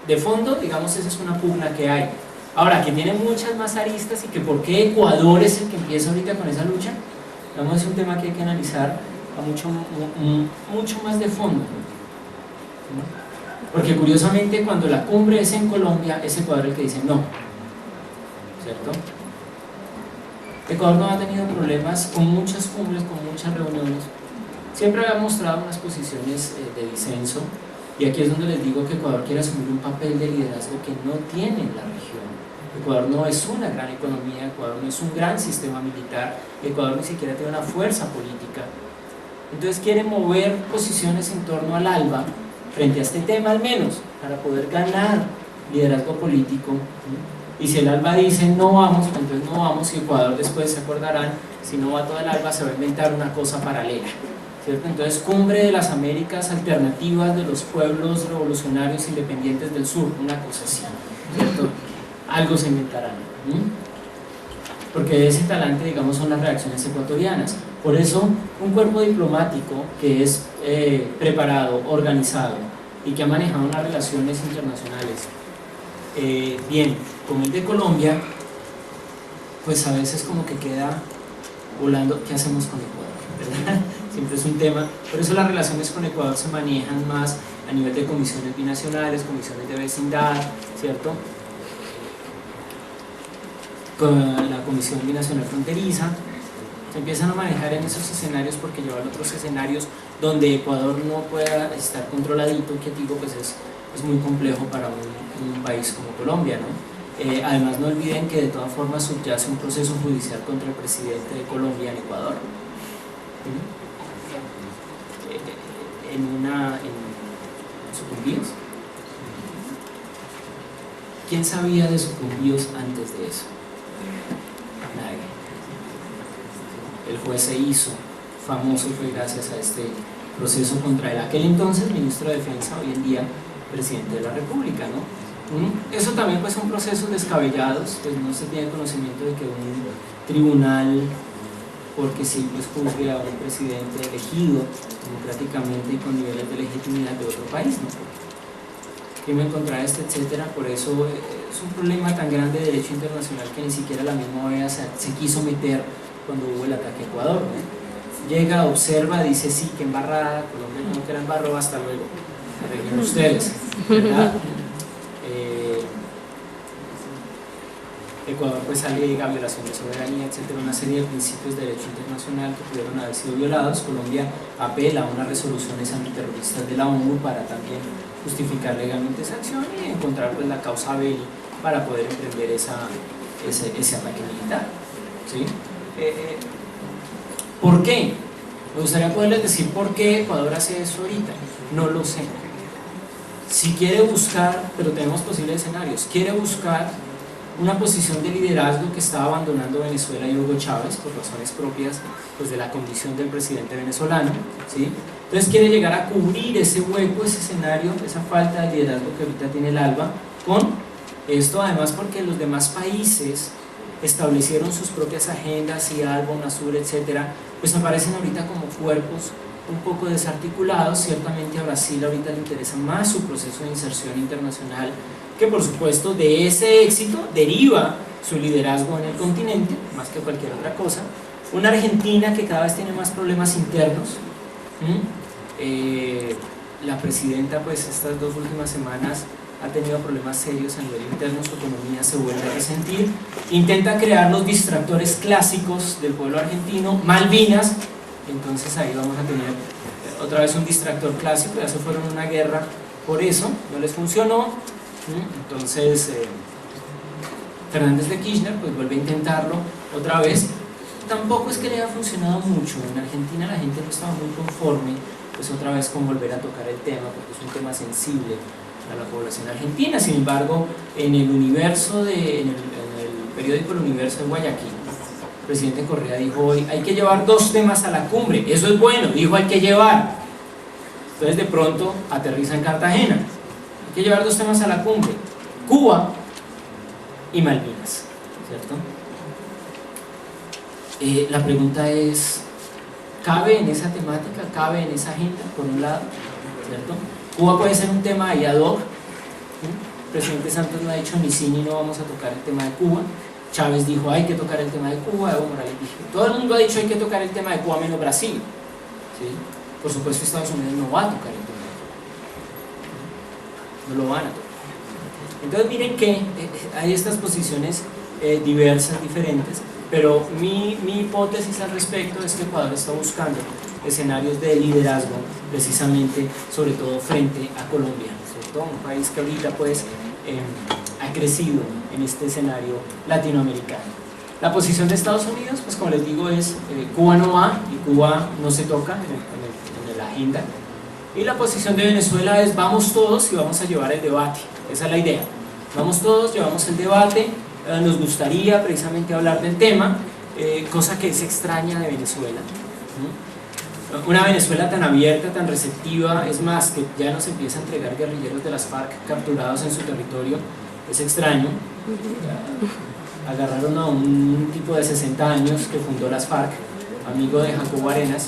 De fondo, digamos, esa es una pugna que hay. Ahora, que tiene muchas más aristas y que por qué Ecuador es el que empieza ahorita con esa lucha, digamos, es un tema que hay que analizar a mucho más de fondo, ¿no? Porque curiosamente cuando la cumbre es en Colombia, es Ecuador el que dice no, ¿cierto? Ecuador no ha tenido problemas con muchas cumbres, con muchas reuniones, siempre ha mostrado unas posiciones de disenso, y aquí es donde les digo que Ecuador quiere asumir un papel de liderazgo que no tiene en la región. Ecuador no es una gran economía, Ecuador no es un gran sistema militar, Ecuador ni siquiera tiene una fuerza política. Entonces quiere mover posiciones en torno al ALBA, frente a este tema al menos, para poder ganar liderazgo político. Y si el ALBA dice no vamos, entonces no vamos, y Ecuador después se acordarán, si no va todo el ALBA se va a inventar una cosa paralela, ¿cierto? Entonces Cumbre de las Américas Alternativas de los Pueblos Revolucionarios Independientes del Sur, una cosa así, ¿cierto? Algo se inventarán, porque de ese talante, digamos, son las reacciones ecuatorianas. Por eso un cuerpo diplomático que es preparado, organizado y que ha manejado unas relaciones internacionales bien, como el de Colombia, pues a veces como que queda volando, ¿qué hacemos con Ecuador? ¿Verdad? Siempre es un tema, por eso las relaciones con Ecuador se manejan más a nivel de comisiones binacionales, comisiones de vecindad, ¿cierto? Con la Comisión Binacional Fronteriza, se empiezan a manejar en esos escenarios, porque llevar otros escenarios donde Ecuador no pueda estar controladito, que digo, pues es muy complejo para un país como Colombia, ¿no? Además no olviden que de todas formas subyace un proceso judicial contra el presidente de Colombia en Ecuador, en sucumbíos. ¿Quién sabía de sucumbíos antes de eso? Nadie. El juez se hizo famoso fue gracias a este proceso contra el aquel entonces ministro de Defensa, hoy en día presidente de la República, ¿no? Eso también pues son procesos descabellados, pues no se tiene conocimiento de que un tribunal, porque sí, pues juzgue a un presidente elegido democráticamente y con niveles de legitimidad de otro país, ¿no? Crimen contra este, etcétera. Por eso es un problema tan grande de derecho internacional que ni siquiera la misma OEA se quiso meter cuando hubo el ataque a Ecuador, ¿no? Llega, observa, dice sí, que embarrada, Colombia no que la embarró, hasta luego, arreglen ustedes, ¿verdad? Ecuador pues alega violación de soberanía, etcétera, una serie de principios de derecho internacional que pudieron haber sido violados. Colombia apela a unas resoluciones antiterroristas de la ONU para también justificar legalmente esa acción y encontrar pues la causa belli para poder emprender ese ataque militar, ¿sí? ¿Por qué? Me gustaría poderles decir por qué Ecuador hace eso ahorita. No lo sé. Si quiere buscar, pero tenemos posibles escenarios, quiere buscar una posición de liderazgo que estaba abandonando Venezuela y Hugo Chávez por razones propias pues, de la condición del presidente venezolano, ¿sí? Entonces quiere llegar a cubrir ese hueco, ese escenario, esa falta de liderazgo que ahorita tiene el ALBA con esto, además porque los demás países establecieron sus propias agendas y ALBA, UNASUR, etcétera, pues aparecen ahorita como cuerpos un poco desarticulados. Ciertamente a Brasil ahorita le interesa más su proceso de inserción internacional, que por supuesto de ese éxito deriva su liderazgo en el continente, más que cualquier otra cosa. Una Argentina que cada vez tiene más problemas internos. La presidenta pues estas 2 últimas semanas ha tenido problemas serios a nivel interno, su economía se vuelve a resentir, intenta crear los distractores clásicos del pueblo argentino, Malvinas. Entonces ahí vamos a tener otra vez un distractor clásico, ya se fueron a una guerra por eso, no les funcionó. Entonces Fernández de Kirchner pues vuelve a intentarlo otra vez. Tampoco es que le haya funcionado mucho. En Argentina la gente no estaba muy conforme pues otra vez con volver a tocar el tema, porque es un tema sensible a la población argentina. Sin embargo, en el periódico El Universo de Guayaquil, el presidente Correa dijo hoy: hay que llevar 2 temas a la cumbre. Eso es bueno, dijo, hay que llevar. Entonces de pronto aterriza en Cartagena. Hay que llevar 2 temas a la cumbre: Cuba y Malvinas, ¿cierto? La pregunta es, cabe en esa temática, cabe en esa agenda, por un lado, ¿cierto? Cuba puede ser un tema ahí ad hoc. El presidente Santos no ha dicho ni sí ni no vamos a tocar el tema de Cuba. Chávez dijo hay que tocar el tema de Cuba, Evo Morales dijo, todo el mundo ha dicho hay que tocar el tema de Cuba menos Brasil, ¿sí? Por supuesto Estados Unidos no va a tocar el tema de Cuba, no lo van a tocar. Entonces miren que hay estas posiciones diversas, diferentes, pero mi hipótesis al respecto es que Ecuador está buscando escenarios de liderazgo precisamente, sobre todo frente a Colombia, ¿cierto? Un país que ahorita pues ha crecido en este escenario latinoamericano. La posición de Estados Unidos, pues como les digo, es Cuba no va y Cuba no se toca en la agenda. Y la posición de Venezuela es vamos todos y vamos a llevar el debate. Esa es la idea. Vamos todos, llevamos el debate, nos gustaría precisamente hablar del tema, cosa que es extraña de Venezuela. Una Venezuela tan abierta, tan receptiva, es más, que ya nos empieza a entregar guerrilleros de las FARC capturados en su territorio, es extraño. Agarraron a un tipo de 60 años que fundó las FARC, amigo de Jacobo Arenas.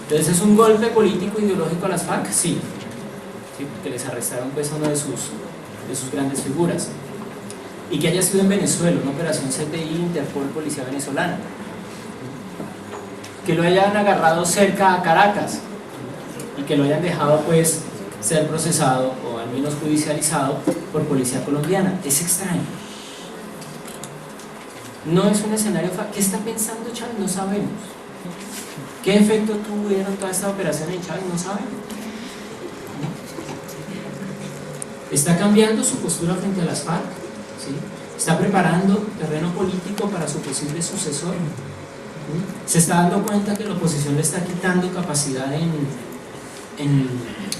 Entonces, ¿es un golpe político ideológico a las FARC? Sí, sí, porque les arrestaron pues a una de sus grandes figuras. Y que haya sido en Venezuela, una operación CTI, Interpol, Policía Venezolana. Que lo hayan agarrado cerca a Caracas y que lo hayan dejado pues ser procesado o al menos judicializado por policía colombiana. Es extraño. No es un escenario ¿qué está pensando Chávez? No sabemos. ¿Qué efecto tuvieron toda esta operación en Chávez? No sabemos. ¿Está cambiando su postura frente a las FARC? ¿Sí? ¿Está preparando terreno político para su posible sucesor? ¿Se está dando cuenta que la oposición le está quitando capacidad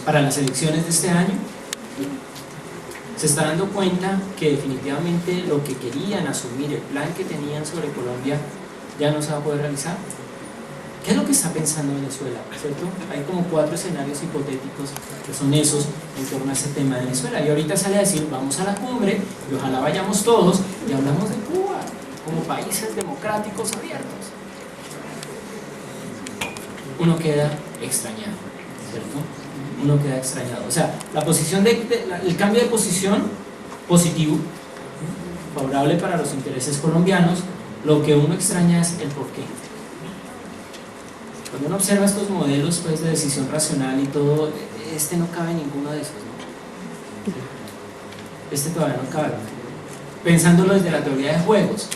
para las elecciones de este año? ¿Se está dando cuenta que definitivamente lo que querían asumir, el plan que tenían sobre Colombia, ya no se va a poder realizar? ¿Qué es lo que está pensando Venezuela? ¿Cierto? Hay como 4 escenarios hipotéticos que son esos en torno a ese tema de Venezuela. Y ahorita sale a decir, vamos a la cumbre y ojalá vayamos todos y hablamos de Cuba como países democráticos abiertos. Uno queda extrañado, ¿cierto? Uno queda extrañado. O sea, la posición el cambio de posición positivo, favorable para los intereses colombianos, lo que uno extraña es el porqué. Cuando uno observa estos modelos pues, de decisión racional y todo, no cabe en ninguno de esos, ¿no? Este todavía no cabe. Pensándolo desde la teoría de juegos,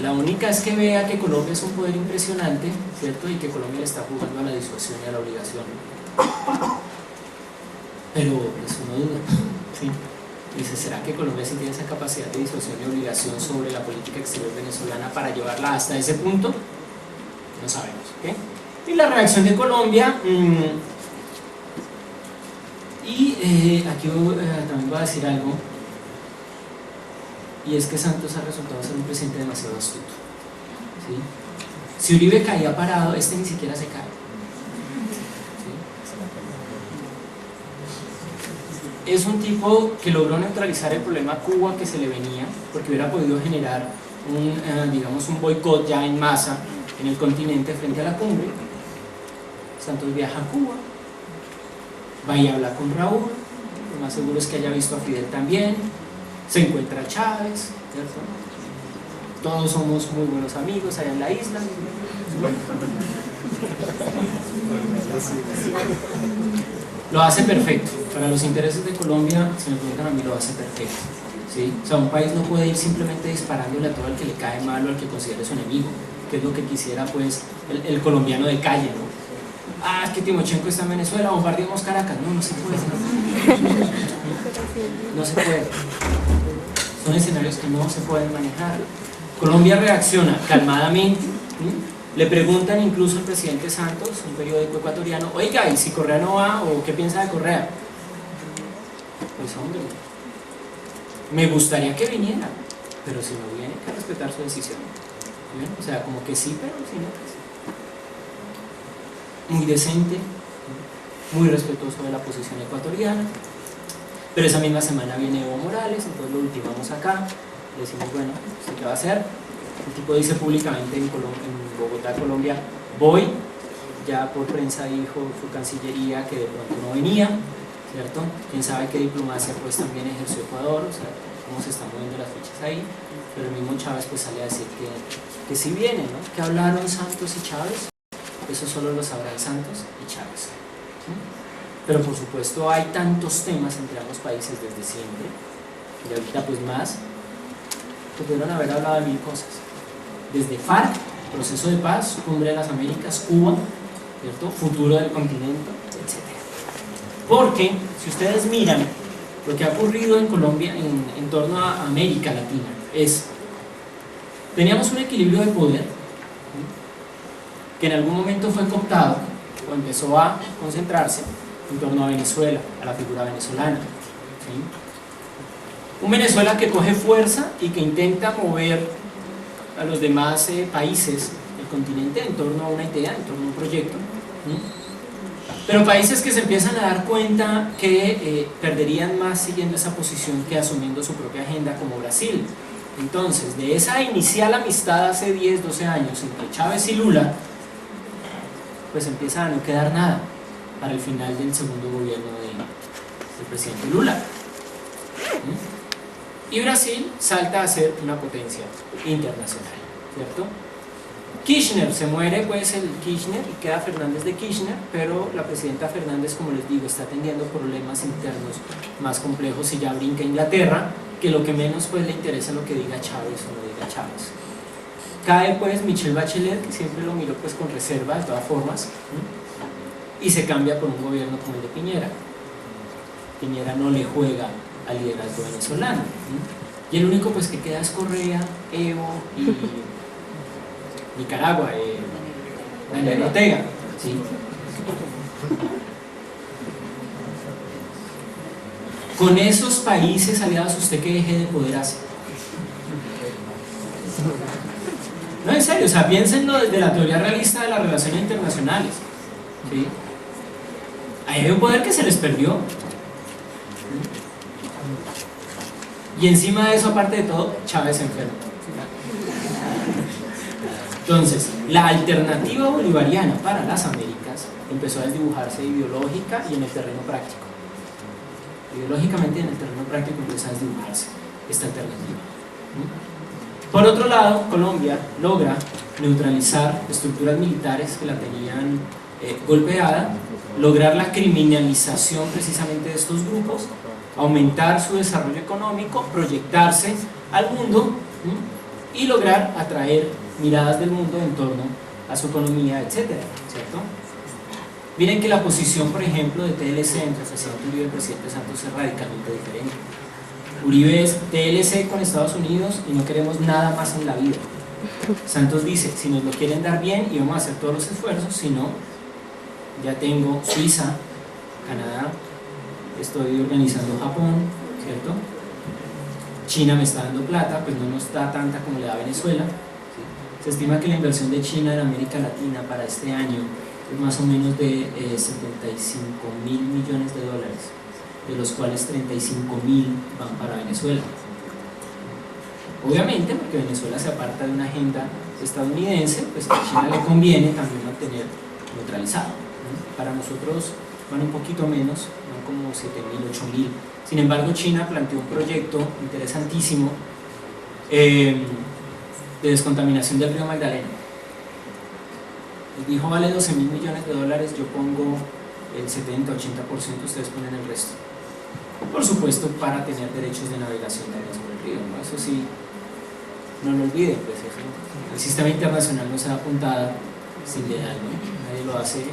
la única es que vea que Colombia es un poder impresionante, ¿cierto? Y que Colombia le está jugando a la disuasión y a la obligación. Pero pues uno duda, ¿sí? Dice, ¿será que Colombia sí tiene esa capacidad de disuasión y obligación sobre la política exterior venezolana para llevarla hasta ese punto? No sabemos, ¿ok? Y la reacción de Colombia, aquí también voy a decir algo, y es que Santos ha resultado ser un presidente demasiado astuto, ¿sí? Si Uribe caía parado, ni siquiera se cae, ¿sí? Es un tipo que logró neutralizar el problema Cuba que se le venía, porque hubiera podido generar digamos un boicot ya en masa en el continente frente a la cumbre. Santos viaja a Cuba, va y habla con Raúl, lo más seguro es que haya visto a Fidel también, se encuentra a Chávez, ¿cierto? Todos somos muy buenos amigos allá en la isla. Lo hace perfecto. Para los intereses de Colombia, si me preguntan a mí, lo hace perfecto, ¿sí? O sea, un país no puede ir simplemente disparándole a todo el que le cae mal o al que considere su enemigo, que es lo que quisiera pues el colombiano de calle, ¿no? Es que Timochenko está en Venezuela, bombardeamos Caracas. No se puede, no se puede. Son escenarios que no se pueden manejar. Colombia reacciona calmadamente, ¿sí? Le preguntan incluso al presidente Santos, un periódico ecuatoriano, oiga, ¿y si Correa no va o qué piensa de Correa? Pues hombre, me gustaría que viniera, pero si no viene, hay que respetar su decisión. ¿Bien? O sea, como que sí, pero si no, pues muy decente, muy respetuoso de la posición ecuatoriana. Pero esa misma semana viene Evo Morales, entonces lo ultimamos acá, le decimos, bueno, ¿qué va a hacer? El tipo dice públicamente en Bogotá, Colombia, Boy ya por prensa dijo su cancillería que de pronto no venía, ¿cierto? Quién sabe qué diplomacia pues también ejerció Ecuador, o sea, cómo se están moviendo las fichas ahí, pero el mismo Chávez pues sale a decir que sí viene, ¿no? Que hablaron Santos y Chávez, eso solo lo sabrán Santos y Chávez, ¿sí? Pero por supuesto hay tantos temas entre ambos países desde siempre, y ahorita pues más, que pudieron haber hablado de mil cosas, desde FARC, proceso de paz, Cumbre de las Américas, Cuba, ¿cierto? Futuro del continente, etc. Porque si ustedes miran lo que ha ocurrido en Colombia en torno a América Latina, teníamos un equilibrio de poder, ¿sí? Que en algún momento fue cooptado o empezó a concentrarse en torno a Venezuela, a la figura venezolana, ¿sí? Un Venezuela que coge fuerza y que intenta mover a los demás países del continente en torno a una idea, en torno a un proyecto, ¿sí? Pero países que se empiezan a dar cuenta que perderían más siguiendo esa posición que asumiendo su propia agenda, como Brasil. Entonces, de esa inicial amistad hace 10, 12 años entre Chávez y Lula, pues empieza a no quedar nada para el final del segundo gobierno del presidente Lula. ¿Sí? Y Brasil salta a ser una potencia internacional, ¿cierto? Kirchner, se muere pues el Kirchner y queda Fernández de Kirchner, pero la presidenta Fernández, como les digo, está atendiendo problemas internos más complejos y ya brinca a Inglaterra, que lo que menos pues le interesa es lo que diga Chávez o no diga Chávez. Cae pues Michelle Bachelet, que siempre lo miró pues con reserva de todas formas, ¿sí? Y se cambia por un gobierno como el de Piñera. Piñera no le juega al liderazgo venezolano, ¿sí? Y el único pues que queda es Correa, Evo y Nicaragua, Daniel Ortega, ¿sí? Con esos países aliados, ¿usted qué deje de poder hacer? No, en serio, o sea, piénsenlo desde la teoría realista de las relaciones internacionales, ¿sí? Ahí hay un poder que se les perdió, ¿sí? Y encima de eso, aparte de todo, Chávez enfermo. Entonces, la alternativa bolivariana para las Américas empezó a desdibujarse ideológica y en el terreno práctico. Ideológicamente y en el terreno práctico empezó a desdibujarse esta alternativa. Por otro lado, Colombia logra neutralizar estructuras militares que la tenían golpeada, lograr la criminalización precisamente de estos grupos, aumentar su desarrollo económico, proyectarse al mundo, ¿sí? Y lograr atraer miradas del mundo en torno a su economía, etcétera, ¿cierto? Miren que la posición, por ejemplo, de TLC entre el presidente Uribe y el presidente Santos es radicalmente diferente. Uribe es TLC con Estados Unidos y no queremos nada más en la vida. Santos dice, si nos lo quieren dar bien y vamos a hacer todos los esfuerzos, si no, ya tengo Suiza, Canadá, estoy organizando Japón, ¿cierto? China me está dando plata, pues no nos da tanta como le da Venezuela. Se estima que la inversión de China en América Latina para este año es más o menos de 75.000 millones de dólares, de los cuales 35.000 van para Venezuela. Obviamente, porque Venezuela se aparta de una agenda estadounidense, pues a China le conviene también mantener neutralizado, ¿no? Para nosotros van un poquito menos, van como 7.000, 8.000. Sin embargo, China planteó un proyecto interesantísimo de descontaminación del río Magdalena. Les dijo, vale 12.000 millones de dólares, yo pongo el 70-80%, ustedes ponen el resto. Por supuesto, para tener derechos de navegación también sobre el río, ¿no? Eso sí, no lo olviden, pues eso. El sistema internacional no se da puntada sin leal, ¿no? Nadie lo hace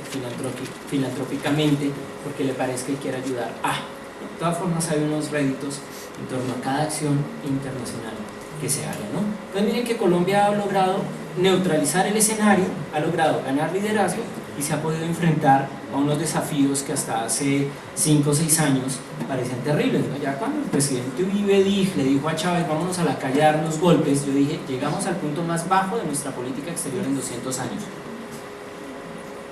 filantrópicamente porque le parezca que quiere ayudar. De todas formas hay unos réditos en torno a cada acción internacional que se haga, ¿no? Entonces miren que Colombia ha logrado neutralizar el escenario, ha logrado ganar liderazgo y se ha podido enfrentar a unos desafíos que hasta hace 5 o 6 años parecían terribles, ¿no? Ya cuando el presidente Uribe le dijo a Chávez, vámonos a la calle a darnos golpes, yo dije, llegamos al punto más bajo de nuestra política exterior en 200 años.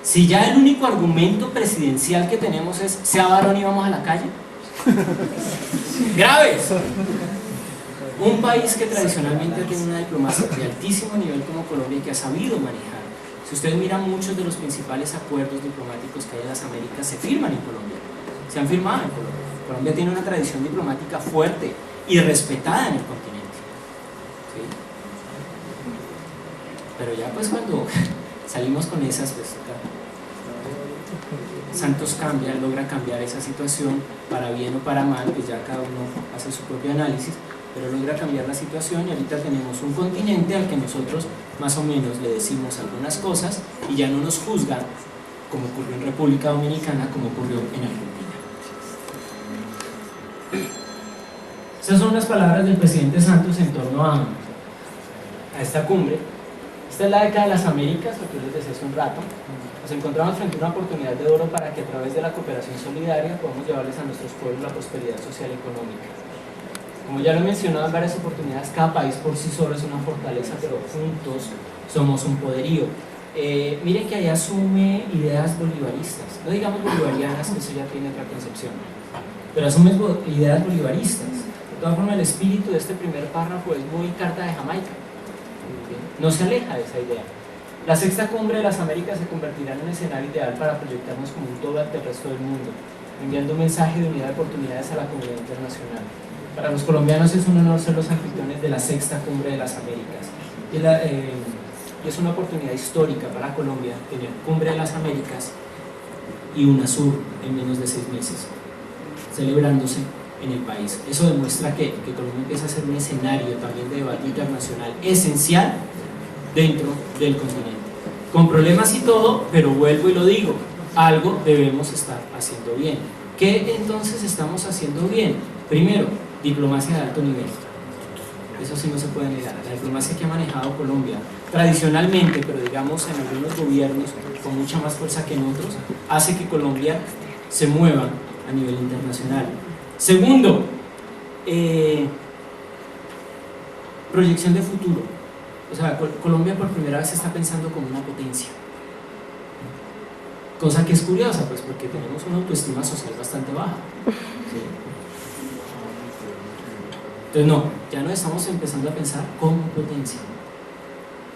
Si ya el único argumento presidencial que tenemos es, sea varón y vamos a la calle. ¡Graves! Un país que tradicionalmente tiene una diplomacia de altísimo nivel como Colombia y que ha sabido manejar Si ustedes miran, muchos de los principales acuerdos diplomáticos que hay en las Américas se firman en Colombia, se han firmado en Colombia. Colombia tiene una tradición diplomática fuerte y respetada en el continente. ¿Sí? Pero ya pues cuando salimos con esas, pues Santos logra cambiar esa situación para bien o para mal, pues ya cada uno hace su propio análisis, pero logra cambiar la situación y ahorita tenemos un continente al que nosotros más o menos le decimos algunas cosas y ya no nos juzgan como ocurrió en República Dominicana, como ocurrió en Argentina. Esas son las palabras del presidente Santos en torno a esta cumbre. Esta es la década de las Américas, lo que les decía hace un rato. Nos encontramos frente a una oportunidad de oro para que a través de la cooperación solidaria podamos llevarles a nuestros pueblos la prosperidad social y económica. Como ya lo he mencionado en varias oportunidades, cada país por sí solo es una fortaleza, pero juntos somos un poderío. Miren que ahí asume ideas bolivaristas, no digamos bolivarianas, que eso ya tiene otra concepción, pero asume ideas bolivaristas. De todas formas, el espíritu de este primer párrafo es muy Carta de Jamaica, no se aleja de esa idea. La sexta cumbre de las Américas se convertirá en un escenario ideal para proyectarnos como un todo ante el resto del mundo, enviando un mensaje de unidad de oportunidades a la comunidad internacional. Para los colombianos es un honor ser los anfitriones de la sexta cumbre de las Américas. Y es una oportunidad histórica para Colombia tener cumbre de las Américas y UNASUR en menos de 6 meses, celebrándose en el país. Eso demuestra que Colombia empieza a ser un escenario también de debate internacional esencial dentro del continente, con problemas y todo, pero vuelvo y lo digo, algo debemos estar haciendo bien. ¿Qué entonces estamos haciendo bien? Primero, diplomacia de alto nivel. Eso sí no se puede negar. La diplomacia que ha manejado Colombia tradicionalmente, pero digamos en algunos gobiernos con mucha más fuerza que en otros, hace que Colombia se mueva a nivel internacional. Segundo, proyección de futuro. O sea, Colombia por primera vez está pensando como una potencia. Cosa que es curiosa, pues, porque tenemos una autoestima social bastante baja. ¿Sí? Entonces, no, ya no estamos empezando a pensar como potencia.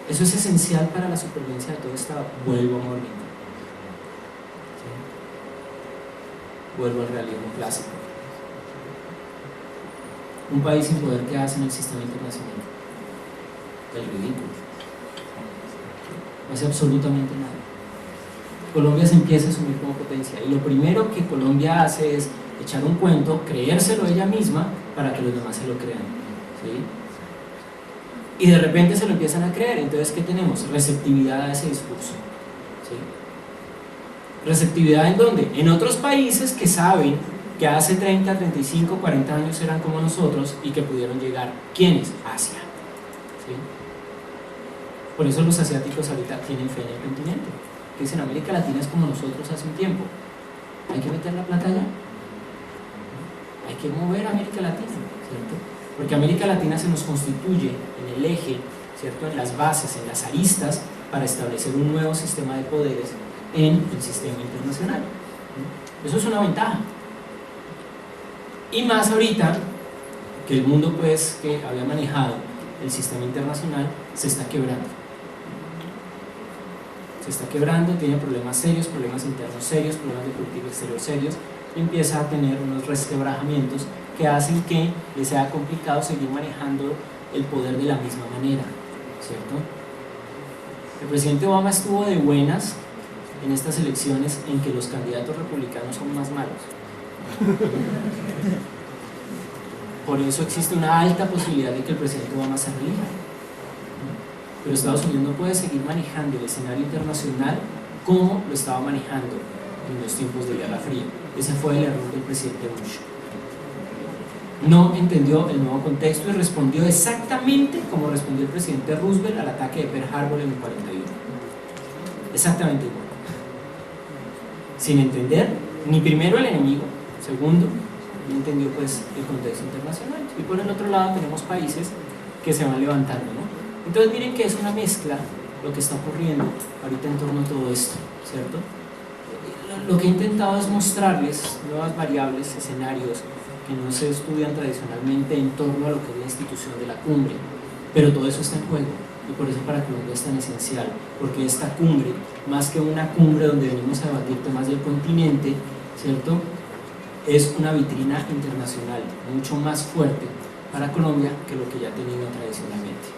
Eso es esencial para la supervivencia de todo este vuelvo a morir. ¿Sí? Vuelvo al realismo clásico. Un país sin poder, ¿qué hace en el sistema internacional? El ridículo. No hace absolutamente nada. Colombia se empieza a asumir como potencia y lo primero que Colombia hace es echar un cuento, creérselo ella misma para que los demás se lo crean. ¿Sí? Y de repente se lo empiezan a creer. Entonces, ¿qué tenemos? Receptividad a ese discurso. ¿Sí? ¿Receptividad en dónde? En otros países que saben que hace 30, 35, 40 años eran como nosotros y que pudieron llegar. ¿Quiénes? Asia. ¿Sí? Por eso los asiáticos ahorita tienen fe en el continente, que dicen América Latina es como nosotros hace un tiempo. Hay que meter la plata allá, hay que mover a América Latina, ¿cierto? Porque América Latina se nos constituye en el eje, ¿cierto? En las bases, en las aristas para establecer un nuevo sistema de poderes en el sistema internacional. Eso es una ventaja. Y más ahorita que el mundo, pues, que había manejado el sistema internacional se está quebrando. Se está quebrando, tiene problemas serios, problemas internos serios, problemas de política exterior serios, y empieza a tener unos resquebrajamientos que hacen que le sea complicado seguir manejando el poder de la misma manera, ¿cierto? El presidente Obama estuvo de buenas en estas elecciones en que los candidatos republicanos son más malos. Por eso existe una alta posibilidad de que el presidente Obama se reelija. Pero Estados Unidos no puede seguir manejando el escenario internacional como lo estaba manejando en los tiempos de Guerra Fría. Ese fue el error del presidente Bush. No entendió el nuevo contexto y respondió exactamente como respondió el presidente Roosevelt al ataque de Pearl Harbor en el 41. Exactamente igual. Sin entender ni primero el enemigo, segundo, no entendió pues el contexto internacional. Y por el otro lado tenemos países que se van levantando, ¿no? Entonces miren que es una mezcla lo que está ocurriendo ahorita en torno a todo esto, ¿cierto? Lo que he intentado es mostrarles nuevas variables, escenarios que no se estudian tradicionalmente en torno a lo que es la institución de la cumbre, pero todo eso está en juego. y por eso para Colombia es tan esencial, porque esta cumbre, más que una cumbre donde venimos a debatir temas del continente, ¿cierto?, es una vitrina internacional mucho más fuerte para Colombia que lo que ya ha tenido tradicionalmente.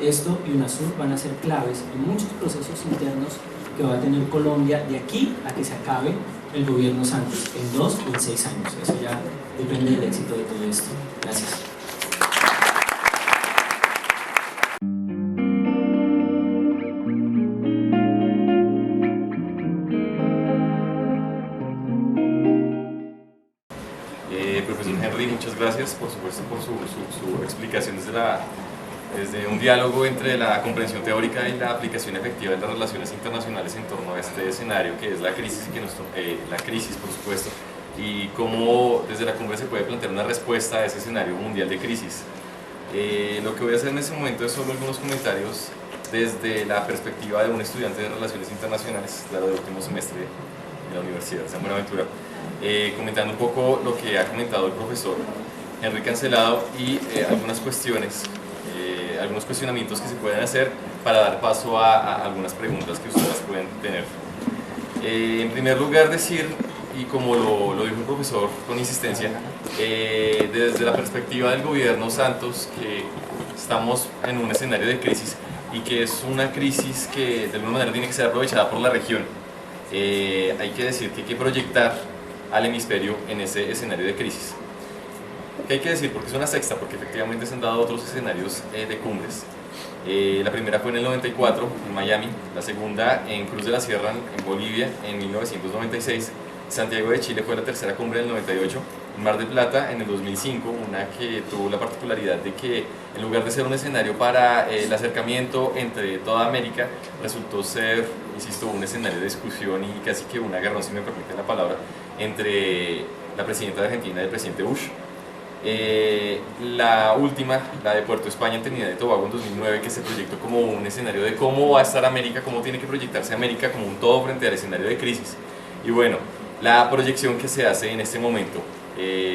Esto y UNASUR van a ser claves en muchos procesos internos que va a tener Colombia de aquí a que se acabe el gobierno Santos, en 2 o en 6 años. Eso ya depende del éxito de todo esto. Gracias. Profesor Henry, muchas gracias por supuesto por su explicación desde un diálogo entre la comprensión teórica y la aplicación efectiva de las relaciones internacionales en torno a este escenario que es la crisis, la crisis por supuesto, y cómo desde la cumbre se puede plantear una respuesta a ese escenario mundial de crisis. Lo que voy a hacer en este momento es solo algunos comentarios desde la perspectiva de un estudiante de Relaciones Internacionales, claro, de último semestre de la Universidad de San Buenaventura, comentando un poco lo que ha comentado el profesor Henry Cancelado y algunas cuestiones, algunos cuestionamientos que se pueden hacer para dar paso a algunas preguntas que ustedes pueden tener. En primer lugar decir, y como lo dijo el profesor con insistencia, desde la perspectiva del gobierno Santos, que estamos en un escenario de crisis y que es una crisis que de alguna manera tiene que ser aprovechada por la región. Hay que decir que hay que proyectar al hemisferio en ese escenario de crisis. ¿Qué hay que decir? Porque es una sexta, porque efectivamente se han dado otros escenarios de cumbres. La primera fue en el 94 en Miami, la segunda en Cruz de la Sierra en Bolivia en 1996, Santiago de Chile fue la tercera cumbre del 98, Mar del Plata en el 2005, una que tuvo la particularidad de que en lugar de ser un escenario para el acercamiento entre toda América, resultó ser, insisto, un escenario de discusión y casi que un agarrón, si me permiten la palabra, entre la presidenta de Argentina y el presidente Bush. La última, la de Puerto España en Trinidad y Tobago en 2009, que se proyectó como un escenario de cómo va a estar América, cómo tiene que proyectarse América como un todo frente al escenario de crisis. Y bueno, la proyección que se hace en este momento,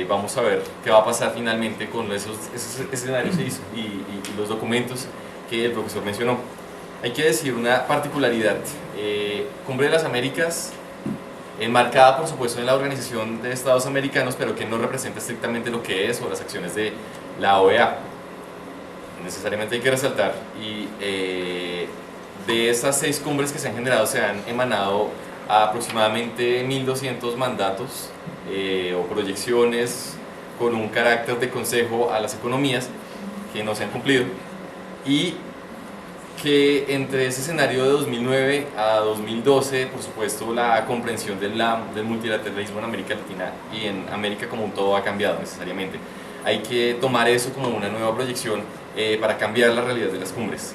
vamos a ver qué va a pasar finalmente con esos escenarios y los documentos que el profesor mencionó. Hay que decir una particularidad, Cumbre de las Américas, enmarcada por supuesto en la Organización de Estados Americanos, pero que no representa estrictamente lo que es o las acciones de la OEA. Necesariamente hay que resaltar, y de esas 6 cumbres que se han generado, se han emanado aproximadamente 1.200 mandatos o proyecciones con un carácter de consejo a las economías que no se han cumplido, y que entre ese escenario de 2009 a 2012, por supuesto, la comprensión del multilateralismo en América Latina y en América como un todo ha cambiado necesariamente. Hay que tomar eso como una nueva proyección para cambiar la realidad de las cumbres.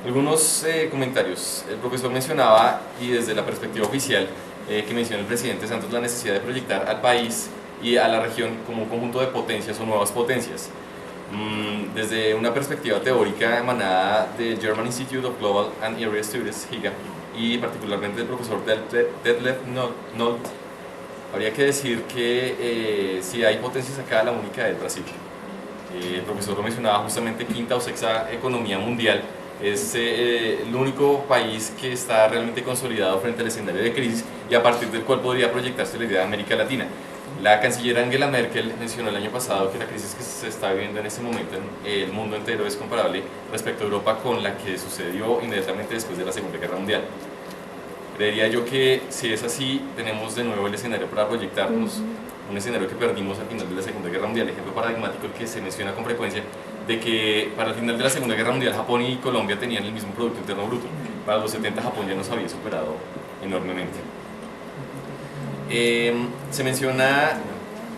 Algunos comentarios. El profesor mencionaba, y desde la perspectiva oficial que menciona el presidente Santos, la necesidad de proyectar al país y a la región como un conjunto de potencias o nuevas potencias. Desde una perspectiva teórica emanada de German Institute of Global and Area Studies, GIGA, y particularmente del profesor Detlef Nold, habría que decir que si hay potencias acá, la única es Brasil. El profesor lo mencionaba justamente, quinta o sexta economía mundial, es el único país que está realmente consolidado frente al escenario de crisis y a partir del cual podría proyectarse la idea de América Latina. La canciller Angela Merkel mencionó el año pasado que la crisis que se está viviendo en este momento en el mundo entero es comparable respecto a Europa con la que sucedió inmediatamente después de la Segunda Guerra Mundial. Creería yo que si es así, tenemos de nuevo el escenario para proyectarnos, un escenario que perdimos al final de la Segunda Guerra Mundial, ejemplo paradigmático el que se menciona con frecuencia, de que para el final de la Segunda Guerra Mundial Japón y Colombia tenían el mismo Producto Interno Bruto, para los 70 Japón ya nos había superado enormemente. Se menciona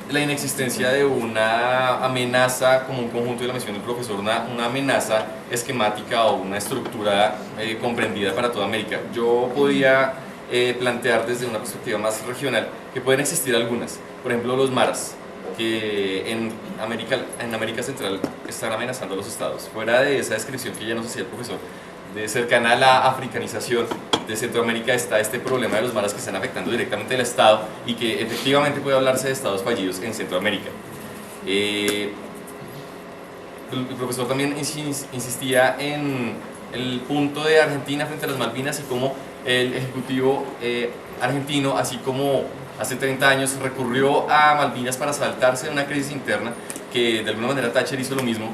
la inexistencia de una amenaza como un conjunto, y la menciona el profesor, una amenaza esquemática o una estructura comprendida para toda América. Yo podía plantear desde una perspectiva más regional que pueden existir algunas, por ejemplo los maras, que en América Central están amenazando a los estados. Fuera de esa descripción que ya nos hacía el profesor, de cercana a la africanización de Centroamérica, está este problema de los maras que están afectando directamente al Estado y que efectivamente puede hablarse de estados fallidos en Centroamérica. El profesor también insistía en el punto de Argentina frente a las Malvinas y cómo el Ejecutivo argentino, así como hace 30 años, recurrió a Malvinas para saltarse de una crisis interna, que de alguna manera Thatcher hizo lo mismo.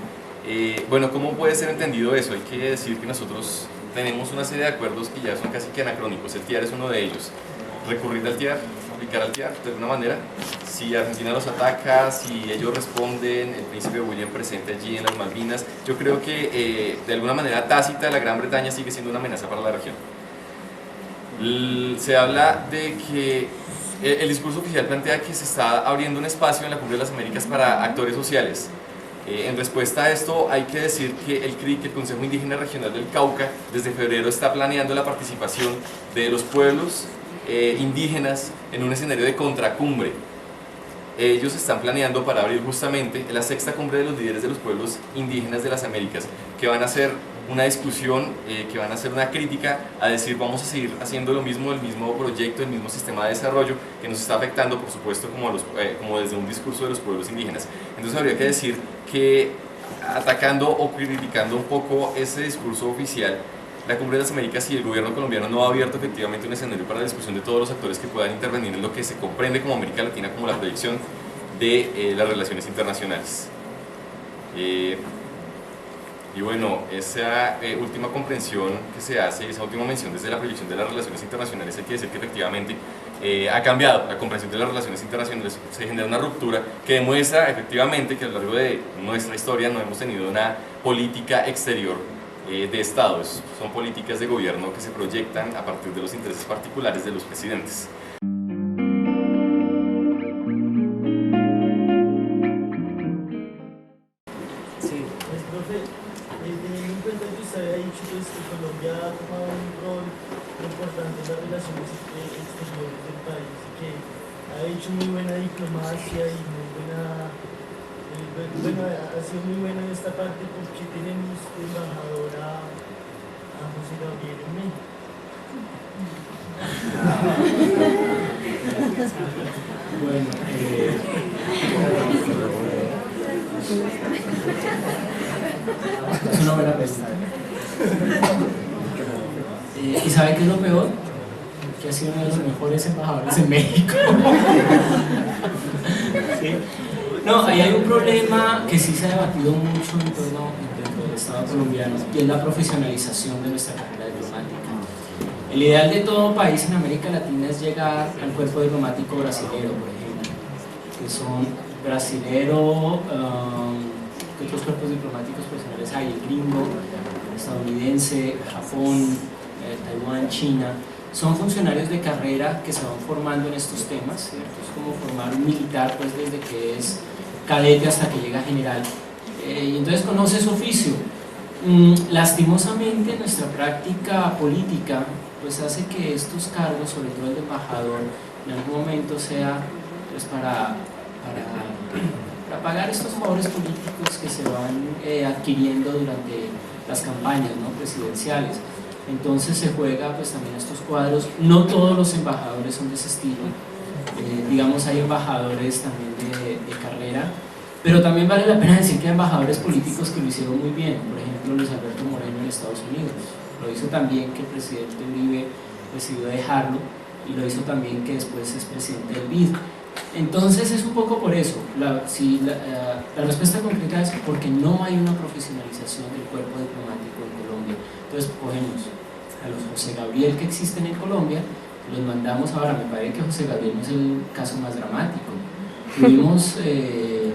Bueno, ¿cómo puede ser entendido eso? Hay que decir que nosotros tenemos una serie de acuerdos que ya son casi que anacrónicos. El TIAR es uno de ellos. Recurrir al TIAR, aplicar al TIAR, de alguna manera. Si Argentina los ataca, si ellos responden, el príncipe William presente allí en las Malvinas, yo creo que de alguna manera tácita la Gran Bretaña sigue siendo una amenaza para la región. Se habla de que el discurso oficial plantea que se está abriendo un espacio en la Cumbre de las Américas para actores sociales. En respuesta a esto hay que decir que el CRIC, el Consejo Indígena Regional del Cauca, desde febrero está planeando la participación de los pueblos indígenas en un escenario de contracumbre. Ellos están planeando para abrir justamente la sexta cumbre de los líderes de los pueblos indígenas de las Américas, que van a hacer una discusión, que van a hacer una crítica a decir vamos a seguir haciendo lo mismo, el mismo proyecto, el mismo sistema de desarrollo que nos está afectando, por supuesto, como desde un discurso de los pueblos indígenas. Entonces habría que decir que atacando o criticando un poco ese discurso oficial, la Cumbre de las Américas y el gobierno colombiano no ha abierto efectivamente un escenario para la discusión de todos los actores que puedan intervenir en lo que se comprende como América Latina como la proyección de las relaciones internacionales. Y bueno, esa última comprensión que se hace, esa última mención desde la proyección de las relaciones internacionales, hay que decir que efectivamente ha cambiado la comprensión de las relaciones internacionales, se genera una ruptura que demuestra efectivamente que a lo largo de nuestra historia no hemos tenido una política exterior de Estados, son políticas de gobierno que se proyectan a partir de los intereses particulares de los presidentes. Colombia ha tomado un rol importante en las relaciones exteriores del país y que ha hecho muy buena diplomacia y muy buena, bueno, ha sido muy buena en esta parte porque tenemos de embajador a José Gabriel en México. Bueno, es una buena pregunta. ¿Y sabe qué es lo peor? Que ha sido uno de los mejores embajadores en México. ¿Sí? No, ahí hay un problema que sí se ha debatido mucho dentro del Estado colombiano, y es la profesionalización de nuestra carrera diplomática. El ideal de todo país en América Latina es llegar al cuerpo diplomático brasilero, por ejemplo, que son brasilero, ¿qué otros cuerpos diplomáticos profesionales hay? El gringo, estadounidense, Japón, Taiwán, China. Son funcionarios de carrera que se van formando en estos temas, ¿cierto? Es como formar un militar, pues desde que es cadete hasta que llega a general, y entonces conoce su oficio. Lastimosamente nuestra práctica política pues hace que estos cargos, sobre todo el de embajador, en algún momento sea pues para pagar estos favores políticos que se van adquiriendo durante las campañas, ¿no?, presidenciales. Entonces se juega pues también estos cuadros. No todos los embajadores son de ese estilo, digamos hay embajadores también de carrera, pero también vale la pena decir que hay embajadores políticos que lo hicieron muy bien. Por ejemplo, Luis Alberto Moreno en Estados Unidos lo hizo también, que el presidente Uribe decidió dejarlo, y lo hizo también que después es presidente del BID. Entonces es un poco por eso. La respuesta concreta es porque no hay una profesionalización del cuerpo diplomático en Colombia. Entonces cogemos a los José Gabriel que existen en Colombia, los mandamos ahora. Me parece que José Gabriel no es el caso más dramático. Tuvimos el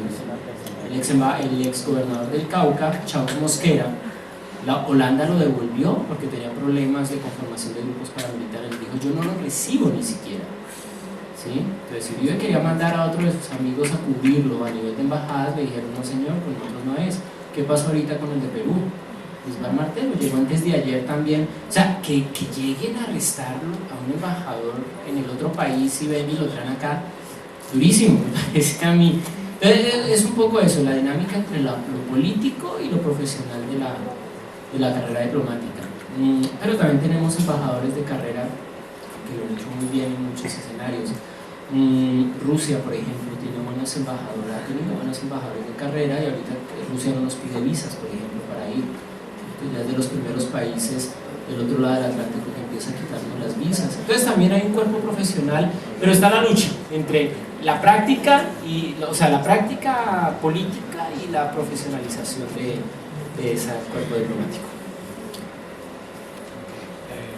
ex gobernador del Cauca, Chao Mosquera. La Holanda lo devolvió porque tenía problemas de conformación de grupos paramilitares. Dijo, yo no lo recibo ni siquiera. ¿Sí? Entonces, si Uribe quería mandar a otro de sus amigos a cubrirlo a nivel de embajadas, le dijeron, no señor, con nosotros no es. ¿Qué pasó ahorita con el de Perú? Isbar Martelo llegó antes de ayer también. O sea, que lleguen a arrestarlo a un embajador en el otro país y ven y lo traen acá, durísimo, me parece a mí. Entonces, es un poco eso, la dinámica entre lo político y lo profesional de la carrera diplomática. Pero también tenemos embajadores de carrera que lo han hecho muy bien en muchos escenarios. Rusia, por ejemplo, tiene buenos embajadores de carrera, y ahorita Rusia no nos pide visas, por ejemplo, para ir. que ya es de los primeros países del otro lado del Atlántico que empieza a quitarnos las visas. Entonces también hay un cuerpo profesional, pero está la lucha entre la práctica, la práctica política y la profesionalización de ese cuerpo diplomático.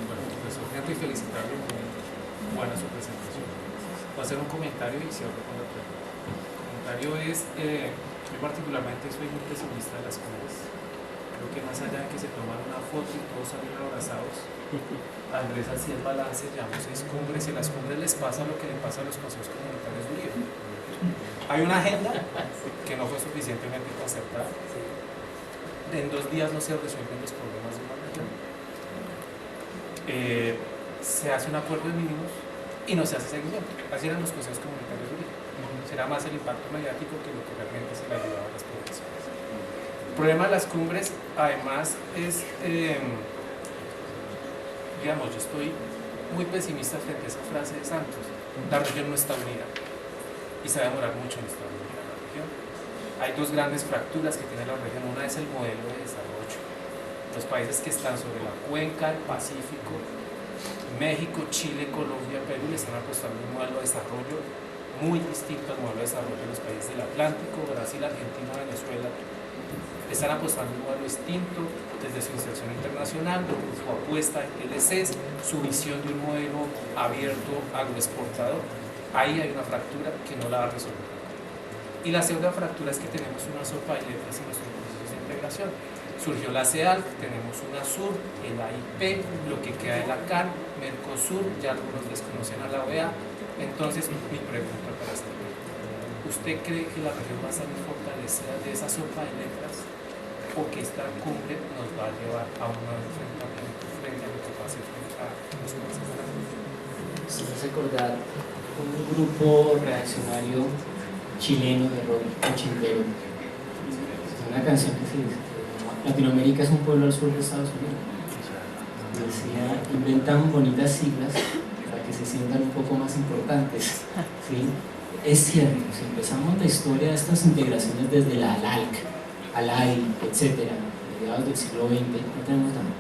Bueno, profesor Henry, felicitarlo, muy buena su presentación. Voy a hacer un comentario y cierro con la pregunta. El comentario es, yo particularmente soy muy pesimista de las cumbres. Creo que más allá de que se toman una foto y todos salen abrazados, Andrés hacía el balance, llevamos 6 cumbres y a las cumbres les pasa lo que le pasa a los consejos comunitarios de Uribe. Hay una agenda que no fue suficientemente concertada. En 2 días no se resuelven los problemas de una región. Se hace un acuerdo de mínimos y no se hace seguimiento. Así eran los consejos comunitarios de Uribe. Será más el impacto mediático que lo que realmente se le ayudaba a las poblaciones. El problema de las cumbres, además, es, digamos, yo estoy muy pesimista frente a esa frase de Santos: la región no está unida y se va a demorar mucho en estar unida la región. Hay 2 grandes fracturas que tiene la región. Una es el modelo de desarrollo. Los países que están sobre la cuenca del Pacífico, México, Chile, Colombia, Perú, le están apostando un modelo de desarrollo muy distinto al modelo de desarrollo de los países del Atlántico. Brasil, Argentina, Venezuela están apostando un modelo distinto desde su inserción internacional, desde su apuesta en LCs, su visión de un modelo abierto, agroexportador. Ahí hay una fractura que no la va a resolver. Y la segunda fractura es que tenemos una sopa de letras en nuestros procesos de integración. Surgió la CEDAL, tenemos una SUR, el AIP, lo que queda de la CAN, Mercosur, ya algunos desconocen a la OEA. Entonces, mi pregunta para hacer: ¿usted cree que la región va a salir fortalecida de esa sopa de letras, o que esta cumbre nos va a llevar a un nuevo enfrentamiento frente a lo que pase frente a los países de la región? Se me hace acordar un grupo reaccionario chileno de rock ochentero, una canción que se dice: Latinoamérica es un pueblo al sur de Estados Unidos. Decía, inventan bonitas siglas para que se sientan un poco más importantes, ¿sí? Es cierto, si empezamos la historia de estas integraciones desde la ALALC, ALAI, etcétera, mediados del siglo XX, no tenemos nada.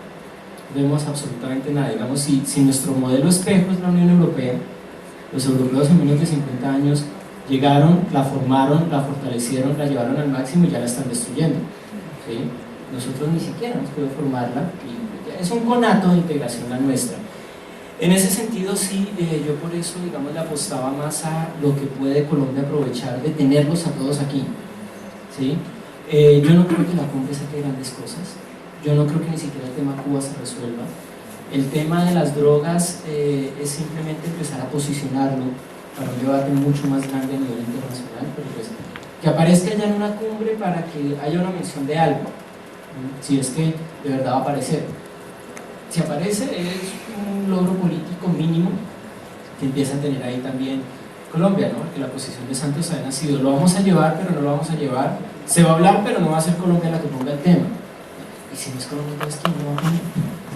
No vemos absolutamente nada. Digamos, si nuestro modelo espejo es la Unión Europea, los europeos en menos de 50 años llegaron, la formaron, la fortalecieron, la llevaron al máximo y ya la están destruyendo, ¿sí? Nosotros ni siquiera hemos podido formarla y es un conato de integración la nuestra. En ese sentido, sí, yo por eso, digamos, le apostaba más a lo que puede Colombia aprovechar de tenerlos a todos aquí, ¿sí? Yo no creo que la cumbre saque grandes cosas. Yo no creo que ni siquiera el tema Cuba se resuelva. El tema de las drogas es simplemente empezar a posicionarlo para un debate mucho más grande a nivel internacional, pero pues que aparezca ya en una cumbre para que haya una mención de algo, si es que de verdad va a aparecer. Si aparece, es un logro político mínimo que empieza a tener ahí también Colombia, ¿no? Porque la posición de Santos ha sido: lo vamos a llevar, pero no lo vamos a llevar. Se va a hablar, pero no va a ser Colombia la que ponga el tema. Y si no es Colombia, entonces ¿quién lo va a poner?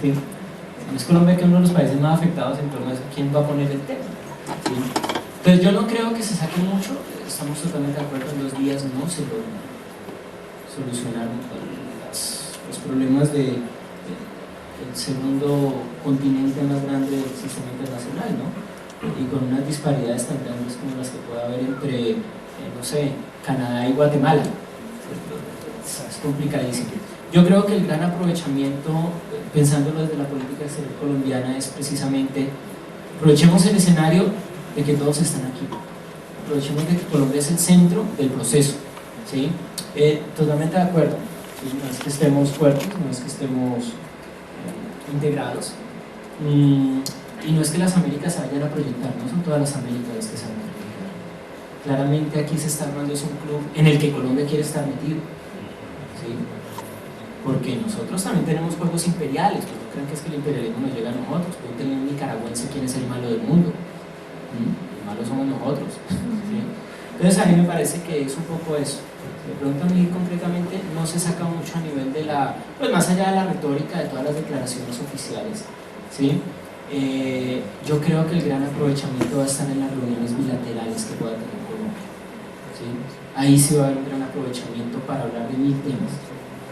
¿Sí? Si no es Colombia, que es uno de los países más afectados en torno a eso, ¿quién va a poner el tema? ¿Sí? Entonces yo no creo que se saque mucho. Estamos totalmente de acuerdo, en 2 días no se logran solucionar los problemas del segundo continente más grande del sistema internacional, ¿no? Y con unas disparidades tan grandes como las que puede haber entre, no sé, Canadá y Guatemala. Es complicadísimo. Yo creo que el gran aprovechamiento, pensándolo desde la política exterior colombiana, es precisamente: aprovechemos el escenario de que todos están aquí, aprovechemos de que Colombia es el centro del proceso, ¿sí? Totalmente de acuerdo, ¿sí? No es que estemos fuertes, no es que estemos integrados, y no es que las Américas se vayan a proyectar, no son todas las Américas las que se van a proyectar. Claramente aquí se está armando, es un club en el que Colombia quiere estar metido, ¿sí? Porque nosotros también tenemos juegos imperiales, pues no crean que es que el imperialismo nos llega a nosotros. Pueden tener un nicaragüense quién es el malo del mundo, el malo somos nosotros, ¿sí? Entonces a mí me parece que es un poco eso. De pronto a mí concretamente no se saca mucho a nivel de la, pues más allá de la retórica de todas las declaraciones oficiales, ¿sí? Yo creo que el gran aprovechamiento va a estar en las reuniones bilaterales que pueda tener Colombia, ¿sí? Ahí sí va a haber un gran aprovechamiento para hablar de 1000 temas,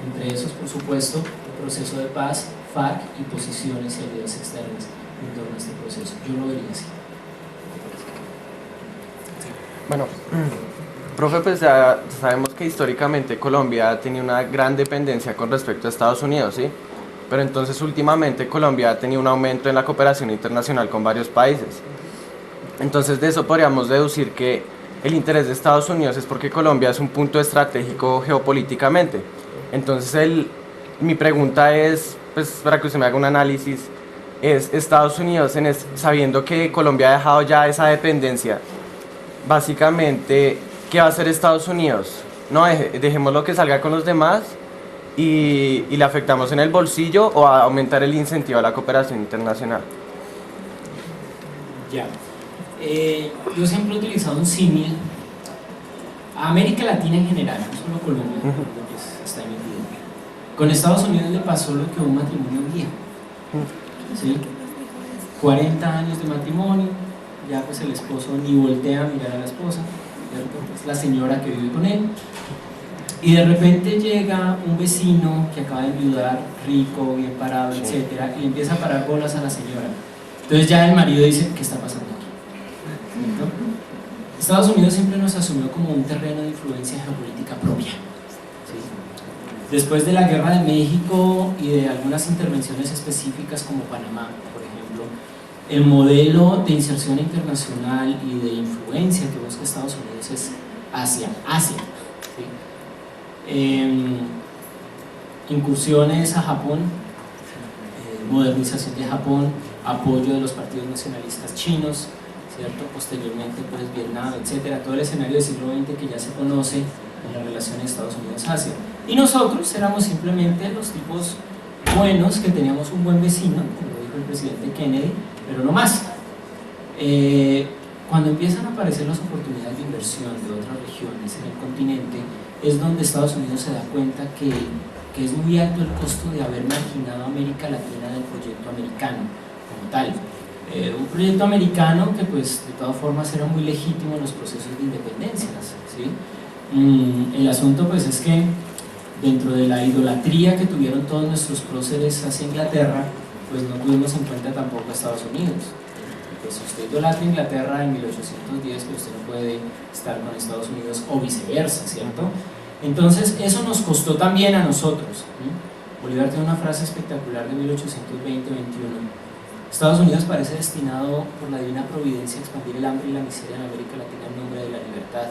entre esos por supuesto proceso de paz, FARC y posiciones y alianzas externas en torno a este proceso. Yo lo vería así. Bueno, profe, pues ya sabemos que históricamente Colombia ha tenido una gran dependencia con respecto a Estados Unidos, ¿sí? Pero entonces últimamente Colombia ha tenido un aumento en la cooperación internacional con varios países. Entonces de eso podríamos deducir que el interés de Estados Unidos es porque Colombia es un punto estratégico geopolíticamente. Entonces mi pregunta es, pues para que usted me haga un análisis, es Estados Unidos, sabiendo que Colombia ha dejado ya esa dependencia, básicamente, ¿qué va a hacer Estados Unidos? No, dejemos lo que salga con los demás y le afectamos en el bolsillo, o a aumentar el incentivo a la cooperación internacional. Ya. Yo siempre he utilizado un símil a América Latina en general, no solo Colombia, Colombia pues está emitido. Con Estados Unidos le pasó lo que a un matrimonio viejo, ¿sí? 40 años de matrimonio, ya pues el esposo ni voltea a mirar a la esposa, es la señora que vive con él, y de repente llega un vecino que acaba de enviudar, rico, bien parado, etcétera, y empieza a parar bolas a la señora. Entonces ya el marido dice, ¿qué está pasando aquí? ¿Cierto? Estados Unidos siempre nos asumió como un terreno de influencia geopolítica propia. ¿Sí? Después de la guerra de México y de algunas intervenciones específicas como Panamá, por ejemplo, el modelo de inserción internacional y de influencia que busca Estados Unidos es Asia. ¿Sí? Incursiones a Japón, modernización de Japón, apoyo de los partidos nacionalistas chinos, ¿cierto? Posteriormente pues Vietnam, etcétera, todo el escenario del siglo XX que ya se conoce en la relación de Estados Unidos-Asia. Y nosotros éramos simplemente los tipos buenos que teníamos un buen vecino, como dijo el presidente Kennedy, pero no más. Cuando empiezan a aparecer las oportunidades de inversión de otras regiones en el continente, es donde Estados Unidos se da cuenta que es muy alto el costo de haber marginado a América Latina del proyecto americano como tal. Un proyecto americano que pues de todas formas era muy legítimo en los procesos de independencia, ¿sí? El asunto pues es que dentro de la idolatría que tuvieron todos nuestros próceres hacia Inglaterra, pues no tuvimos en cuenta tampoco a Estados Unidos. Pues si usted idolatra a Inglaterra en 1810, pues usted no puede estar con Estados Unidos o viceversa, ¿cierto? Entonces eso nos costó también a nosotros. Bolívar tiene una frase espectacular de 1820-21. Estados Unidos parece destinado por la divina providencia a expandir el hambre y la miseria en América Latina en nombre de la libertad,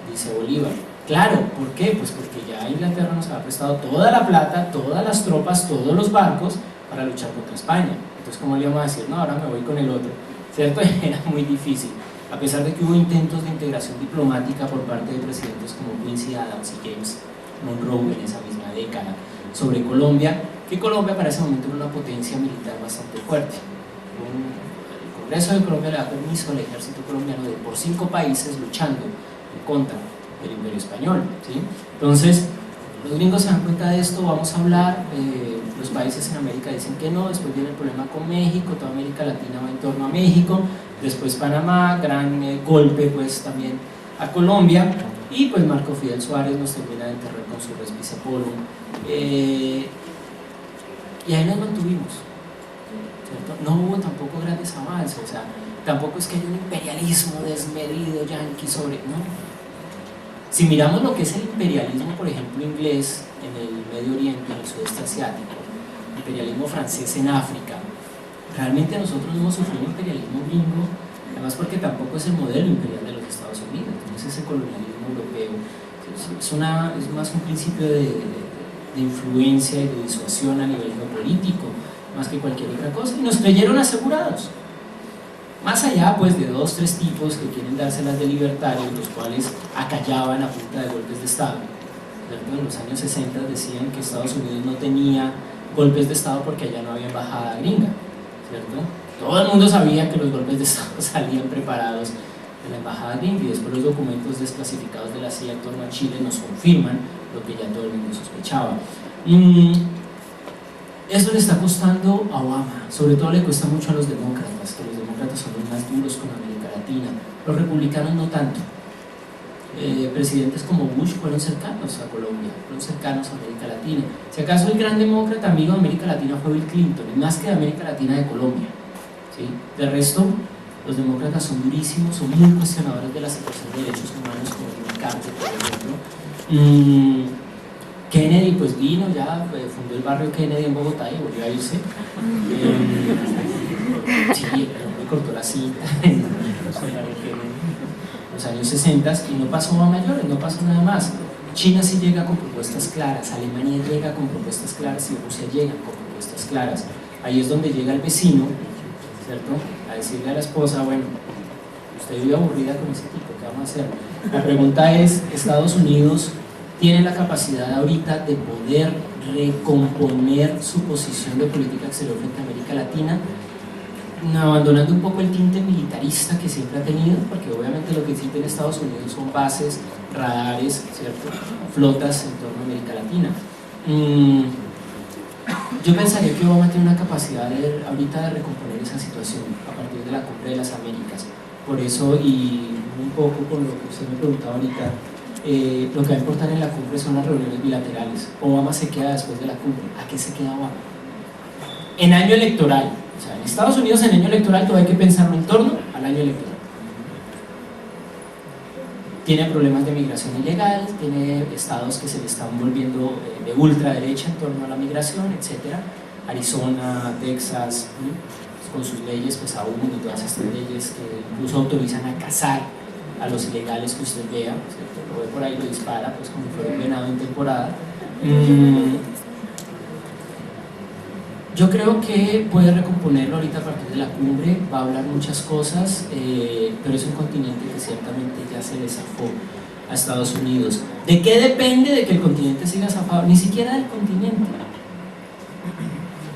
dice Bolívar. Claro, ¿por qué? Pues porque ya Inglaterra nos había prestado toda la plata, todas las tropas, todos los barcos para luchar contra España. Entonces, ¿cómo le íbamos a decir? No, ahora me voy con el otro, ¿cierto? Era muy difícil, a pesar de que hubo intentos de integración diplomática por parte de presidentes como Quincy Adams y James Monroe en esa misma década sobre Colombia, que Colombia para ese momento era una potencia militar bastante fuerte. El Congreso de Colombia le da permiso al ejército colombiano de por 5 países luchando en contra del Imperio Español, ¿sí? Entonces, los gringos se dan cuenta de esto, vamos a hablar, los países en América dicen que no, después viene el problema con México, toda América Latina va en torno a México, después Panamá, gran golpe pues también a Colombia, y pues Marco Fidel Suárez nos termina de enterrar con su Respice Polum, y ahí nos mantuvimos, ¿cierto? No hubo tampoco grandes avances, o sea, tampoco es que haya un imperialismo desmedido yanqui sobre, no. Si miramos lo que es el imperialismo, por ejemplo, inglés en el Medio Oriente, en el sudeste asiático, el imperialismo francés en África, realmente nosotros no hemos sufrido un imperialismo gringo, además porque tampoco es el modelo imperial de los Estados Unidos, no es ese colonialismo europeo, es más un principio de influencia y de disuasión a nivel geopolítico, más que cualquier otra cosa, y nos creyeron asegurados. Más allá pues de 2 o 3 tipos que quieren dárselas de libertarios, los cuales acallaban a punta de golpes de Estado, ¿cierto? En los años 60 decían que Estados Unidos no tenía golpes de Estado porque allá no había embajada gringa, ¿cierto? Todo el mundo sabía que los golpes de Estado salían preparados de la embajada gringa, y después los documentos desclasificados de la CIA en torno a Chile nos confirman lo que ya todo el mundo sospechaba. Eso le está costando a Obama, sobre todo le cuesta mucho a los demócratas, que los demócratas son los más duros con América Latina, los republicanos no tanto. presidentes como Bush fueron cercanos a Colombia, fueron cercanos a América Latina. Si acaso el gran demócrata amigo de América Latina fue Bill Clinton, y más que de América Latina, de Colombia, ¿sí? De resto, los demócratas son durísimos, son muy cuestionadores de la situación de derechos humanos, como Jimmy Carter, por ejemplo. Kennedy pues vino, ya fundó el barrio Kennedy en Bogotá y volvió a irse. Sí, pero me cortó la cita en los años 60 y no pasó a mayores, no pasó nada más. China sí llega con propuestas claras, Alemania llega con propuestas claras y Rusia llega con propuestas claras. Ahí es donde llega el vecino, ¿cierto? A decirle a la esposa, bueno, usted vive aburrida con ese tipo, ¿qué vamos a hacer? La pregunta es, ¿Estados Unidos tiene la capacidad ahorita de poder recomponer su posición de política exterior frente a América Latina, abandonando un poco el tinte militarista que siempre ha tenido, porque obviamente lo que existe en Estados Unidos son bases, radares, ¿cierto? Flotas en torno a América Latina? Yo pensaría que Obama tiene una capacidad ahorita de recomponer esa situación a partir de la Cumbre de las Américas. Por eso, y un poco con lo que usted me preguntaba ahorita, lo que va a importar en la cumbre son las reuniones bilaterales. Obama se queda después de la cumbre. ¿A qué se queda Obama? En año electoral. O sea, en Estados Unidos en año electoral todavía hay que pensarlo en torno al año electoral. Tiene problemas de migración ilegal, tiene estados que se le están volviendo de ultraderecha en torno a la migración, etc. Arizona, Texas, con sus leyes, pues aún y todas estas leyes que incluso autorizan a cazar a los ilegales que usted vea, ¿cierto? Lo ve por ahí, lo dispara, pues como fue un venado en temporada. Yo creo que puede recomponerlo ahorita a partir de la cumbre, va a hablar muchas cosas, pero es un continente que ciertamente ya se le zafó a Estados Unidos. ¿De qué depende de que el continente siga zafado? Ni siquiera del continente,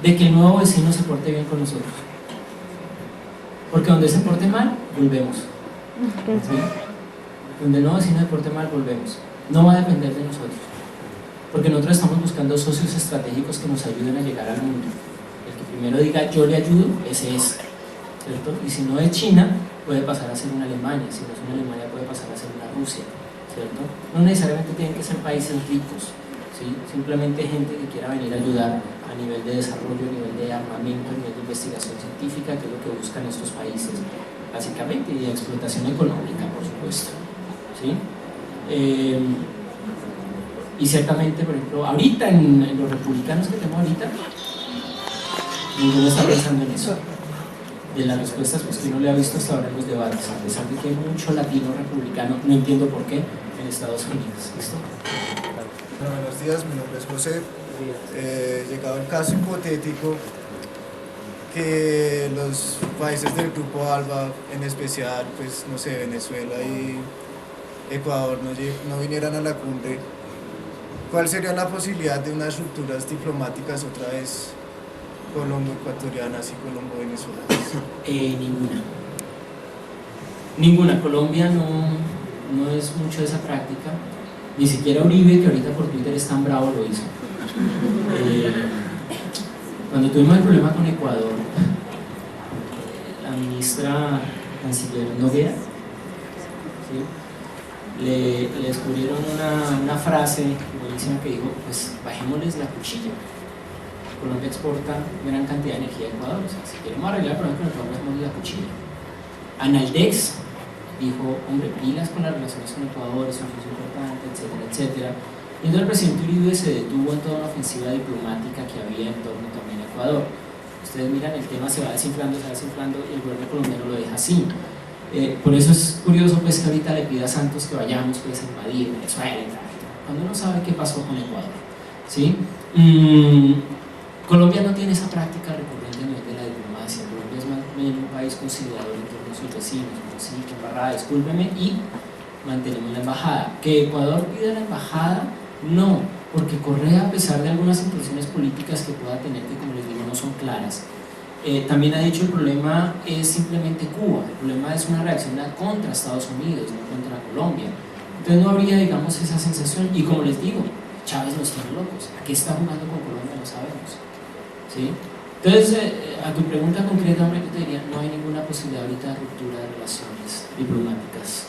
de que el nuevo vecino se porte bien con nosotros, porque donde se porte mal, volvemos. ¿Sí? Donde el nuevo vecino se porte mal, volvemos. No va a depender de nosotros, porque nosotros estamos buscando socios estratégicos que nos ayuden a llegar al mundo. El que primero diga yo le ayudo, ese es, ¿cierto? Y si no es China, puede pasar a ser una Alemania, si no es una Alemania puede pasar a ser una Rusia, ¿cierto? No necesariamente tienen que ser países ricos, ¿sí? Simplemente gente que quiera venir a ayudar a nivel de desarrollo, a nivel de armamento, a nivel de investigación científica, que es lo que buscan estos países, básicamente, y de explotación económica, por supuesto, ¿sí? Y ciertamente, por ejemplo, ahorita en los republicanos que tenemos ahorita, ninguno está pensando en eso. De las respuestas pues, que uno le ha visto hasta ahora en los debates, a pesar de que hay mucho latino republicano, no entiendo por qué, en Estados Unidos. ¿Listo? Bueno, buenos días, mi nombre es José. Llegado el caso hipotético que los países del Grupo ALBA, en especial, pues no sé, Venezuela y Ecuador, no vinieran a la cumbre, ¿cuál sería la posibilidad de unas rupturas diplomáticas otra vez colombo-ecuatorianas y colombo-venezolanas? Ninguna. Colombia no es mucho de esa práctica. Ni siquiera Uribe, que ahorita por Twitter es tan bravo, lo hizo. Cuando tuvimos el problema con Ecuador, la ministra canciller Noguera, ¿sí? le descubrieron una frase buenísima que dijo, pues bajémosles la cuchilla. Colombia exporta gran cantidad de energía a Ecuador, o sea, si queremos arreglar el problema con Ecuador, bajémosles la cuchilla. Analdex dijo, hombre, pilas con las relaciones con Ecuador, eso es importante, etcétera, etcétera. Y entonces el presidente Uribe se detuvo en toda una ofensiva diplomática que había en torno también a Ecuador. Ustedes miran, el tema se va desinflando y el gobierno colombiano lo deja así. Por eso es curioso pues, que ahorita le pida a Santos que vayamos pues, a invadir Venezuela, cuando uno sabe qué pasó con Ecuador, ¿sí? Colombia no tiene esa práctica recurrente a nivel de la diplomacia. Colombia es más bien un país considerador en torno a sus vecinos, como sí, que embarrada, discúlpeme, y mantenemos la embajada. ¿Que Ecuador pida la embajada? No, porque Correa, a pesar de algunas intenciones políticas que pueda tener, que como les digo no son claras, también ha dicho el problema es simplemente Cuba, el problema es una reacción contra Estados Unidos, no contra Colombia. Entonces no habría, digamos, esa sensación, y como les digo, Chávez los tiene locos. ¿A qué está jugando con Colombia? No sabemos, ¿sí? Entonces, a tu pregunta concreta, hombre, yo te diría, no hay ninguna posibilidad ahorita de ruptura de relaciones diplomáticas.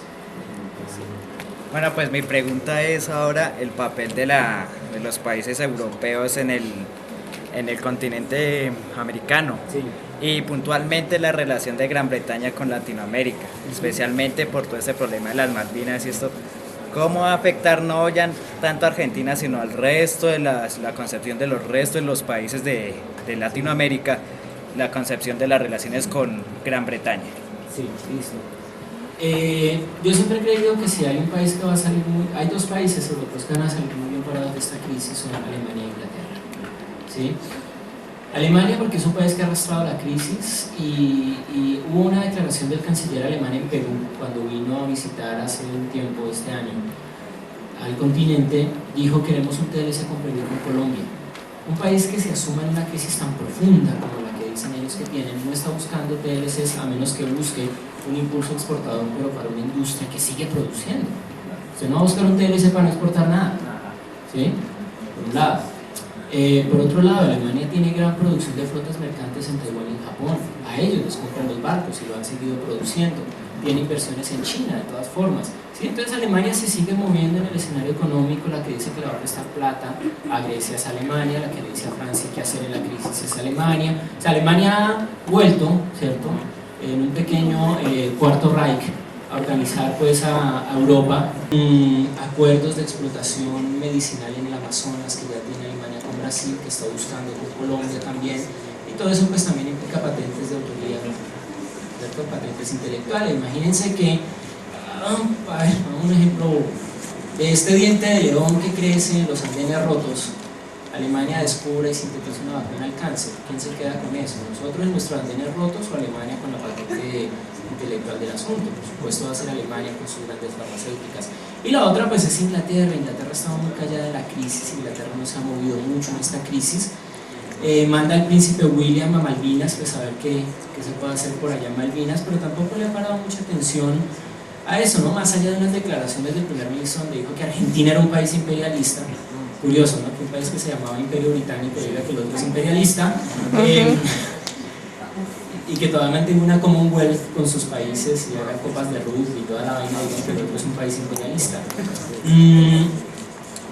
Bueno, pues mi pregunta es ahora el papel de los países europeos en el continente americano Sí. y puntualmente la relación de Gran Bretaña con Latinoamérica, especialmente por todo ese problema de las Malvinas y esto. ¿Cómo va a afectar no ya tanto a Argentina, sino al resto de la concepción de los restos de los países de Latinoamérica, la concepción de las relaciones con Gran Bretaña? Sí, listo. Yo siempre he creído que si hay un país que va a salir hay dos países europeos que van a salir muy bien parados de esta crisis, son Alemania e Inglaterra. ¿Sí? Alemania porque es un país que ha arrastrado la crisis y hubo una declaración del canciller alemán en Perú cuando vino a visitar hace un tiempo, este año, al continente, dijo: queremos un TLC comprendido con Colombia. Un país que se asuma en una crisis tan profunda como la que dicen ellos que tienen, no está buscando TLCs a menos que busque un impulso exportador, pero para una industria que sigue produciendo. Usted no va a buscar un TLC para no exportar nada, ¿sí? Por un lado. Por otro lado, Alemania tiene gran producción de flotas mercantes en Taiwán y en Japón. A ellos les compran los barcos y lo han seguido produciendo. Tiene inversiones en China, de todas formas. ¿Sí? Entonces Alemania se sigue moviendo en el escenario económico. La que dice que le va a prestar plata a Grecia es Alemania, la que le dice a Francia qué hacer en la crisis es Alemania. O sea, Alemania ha vuelto, ¿cierto?, en un pequeño cuarto Reich a organizar pues a Europa acuerdos de explotación medicinal en el Amazonas que ya tiene Alemania con Brasil, que está buscando con Colombia también, y todo eso pues también implica patentes de autoría, ¿cierto? Patentes intelectuales. Imagínense que, a ver, un ejemplo de este diente de león que crece en los andenes rotos. Alemania descubre y sintetiza una vacuna al cáncer. ¿Quién se queda con eso? ¿Nosotros en nuestros andenes rotos o Alemania con la patente intelectual del asunto? Por supuesto va a ser Alemania con sus grandes farmacéuticas. Y la otra pues es Inglaterra. Inglaterra estaba muy callada de la crisis. Inglaterra no se ha movido mucho en esta crisis. Manda al príncipe William a Malvinas, pues a ver qué se puede hacer por allá en Malvinas, pero tampoco le ha parado mucha atención a eso, ¿no? Más allá de unas declaraciones del primer ministro donde dijo que Argentina era un país imperialista. Curioso, ¿no? Que un país que se llamaba Imperio Británico diga que el otro es imperialista, y que todavía mantenga una Commonwealth con sus países y haga copas de rugby y toda la vaina, digan que el otro es un país imperialista.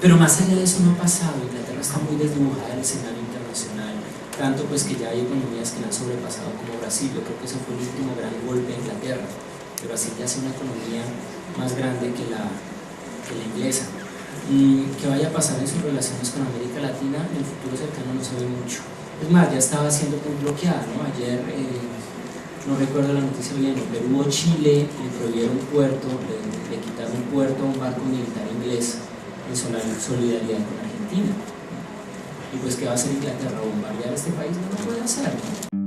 Pero más allá de eso no ha pasado. Inglaterra está muy desdibujada en el escenario internacional, tanto pues que ya hay economías que la han sobrepasado como Brasil. Yo creo que ese fue el último gran golpe de Inglaterra, que Brasil ya es una economía más grande que la inglesa. Que vaya a pasar en sus relaciones con América Latina en el futuro cercano no se ve mucho. Es más, ya estaba siendo muy bloqueada, ¿no? Ayer, no recuerdo la noticia bien, Perú o Chile le prohibieron un puerto, le quitaron un puerto a un barco militar inglés en solidaridad con Argentina. Y pues, ¿qué va a hacer Inglaterra? ¿Bombardear este país? No lo puede hacer, ¿no?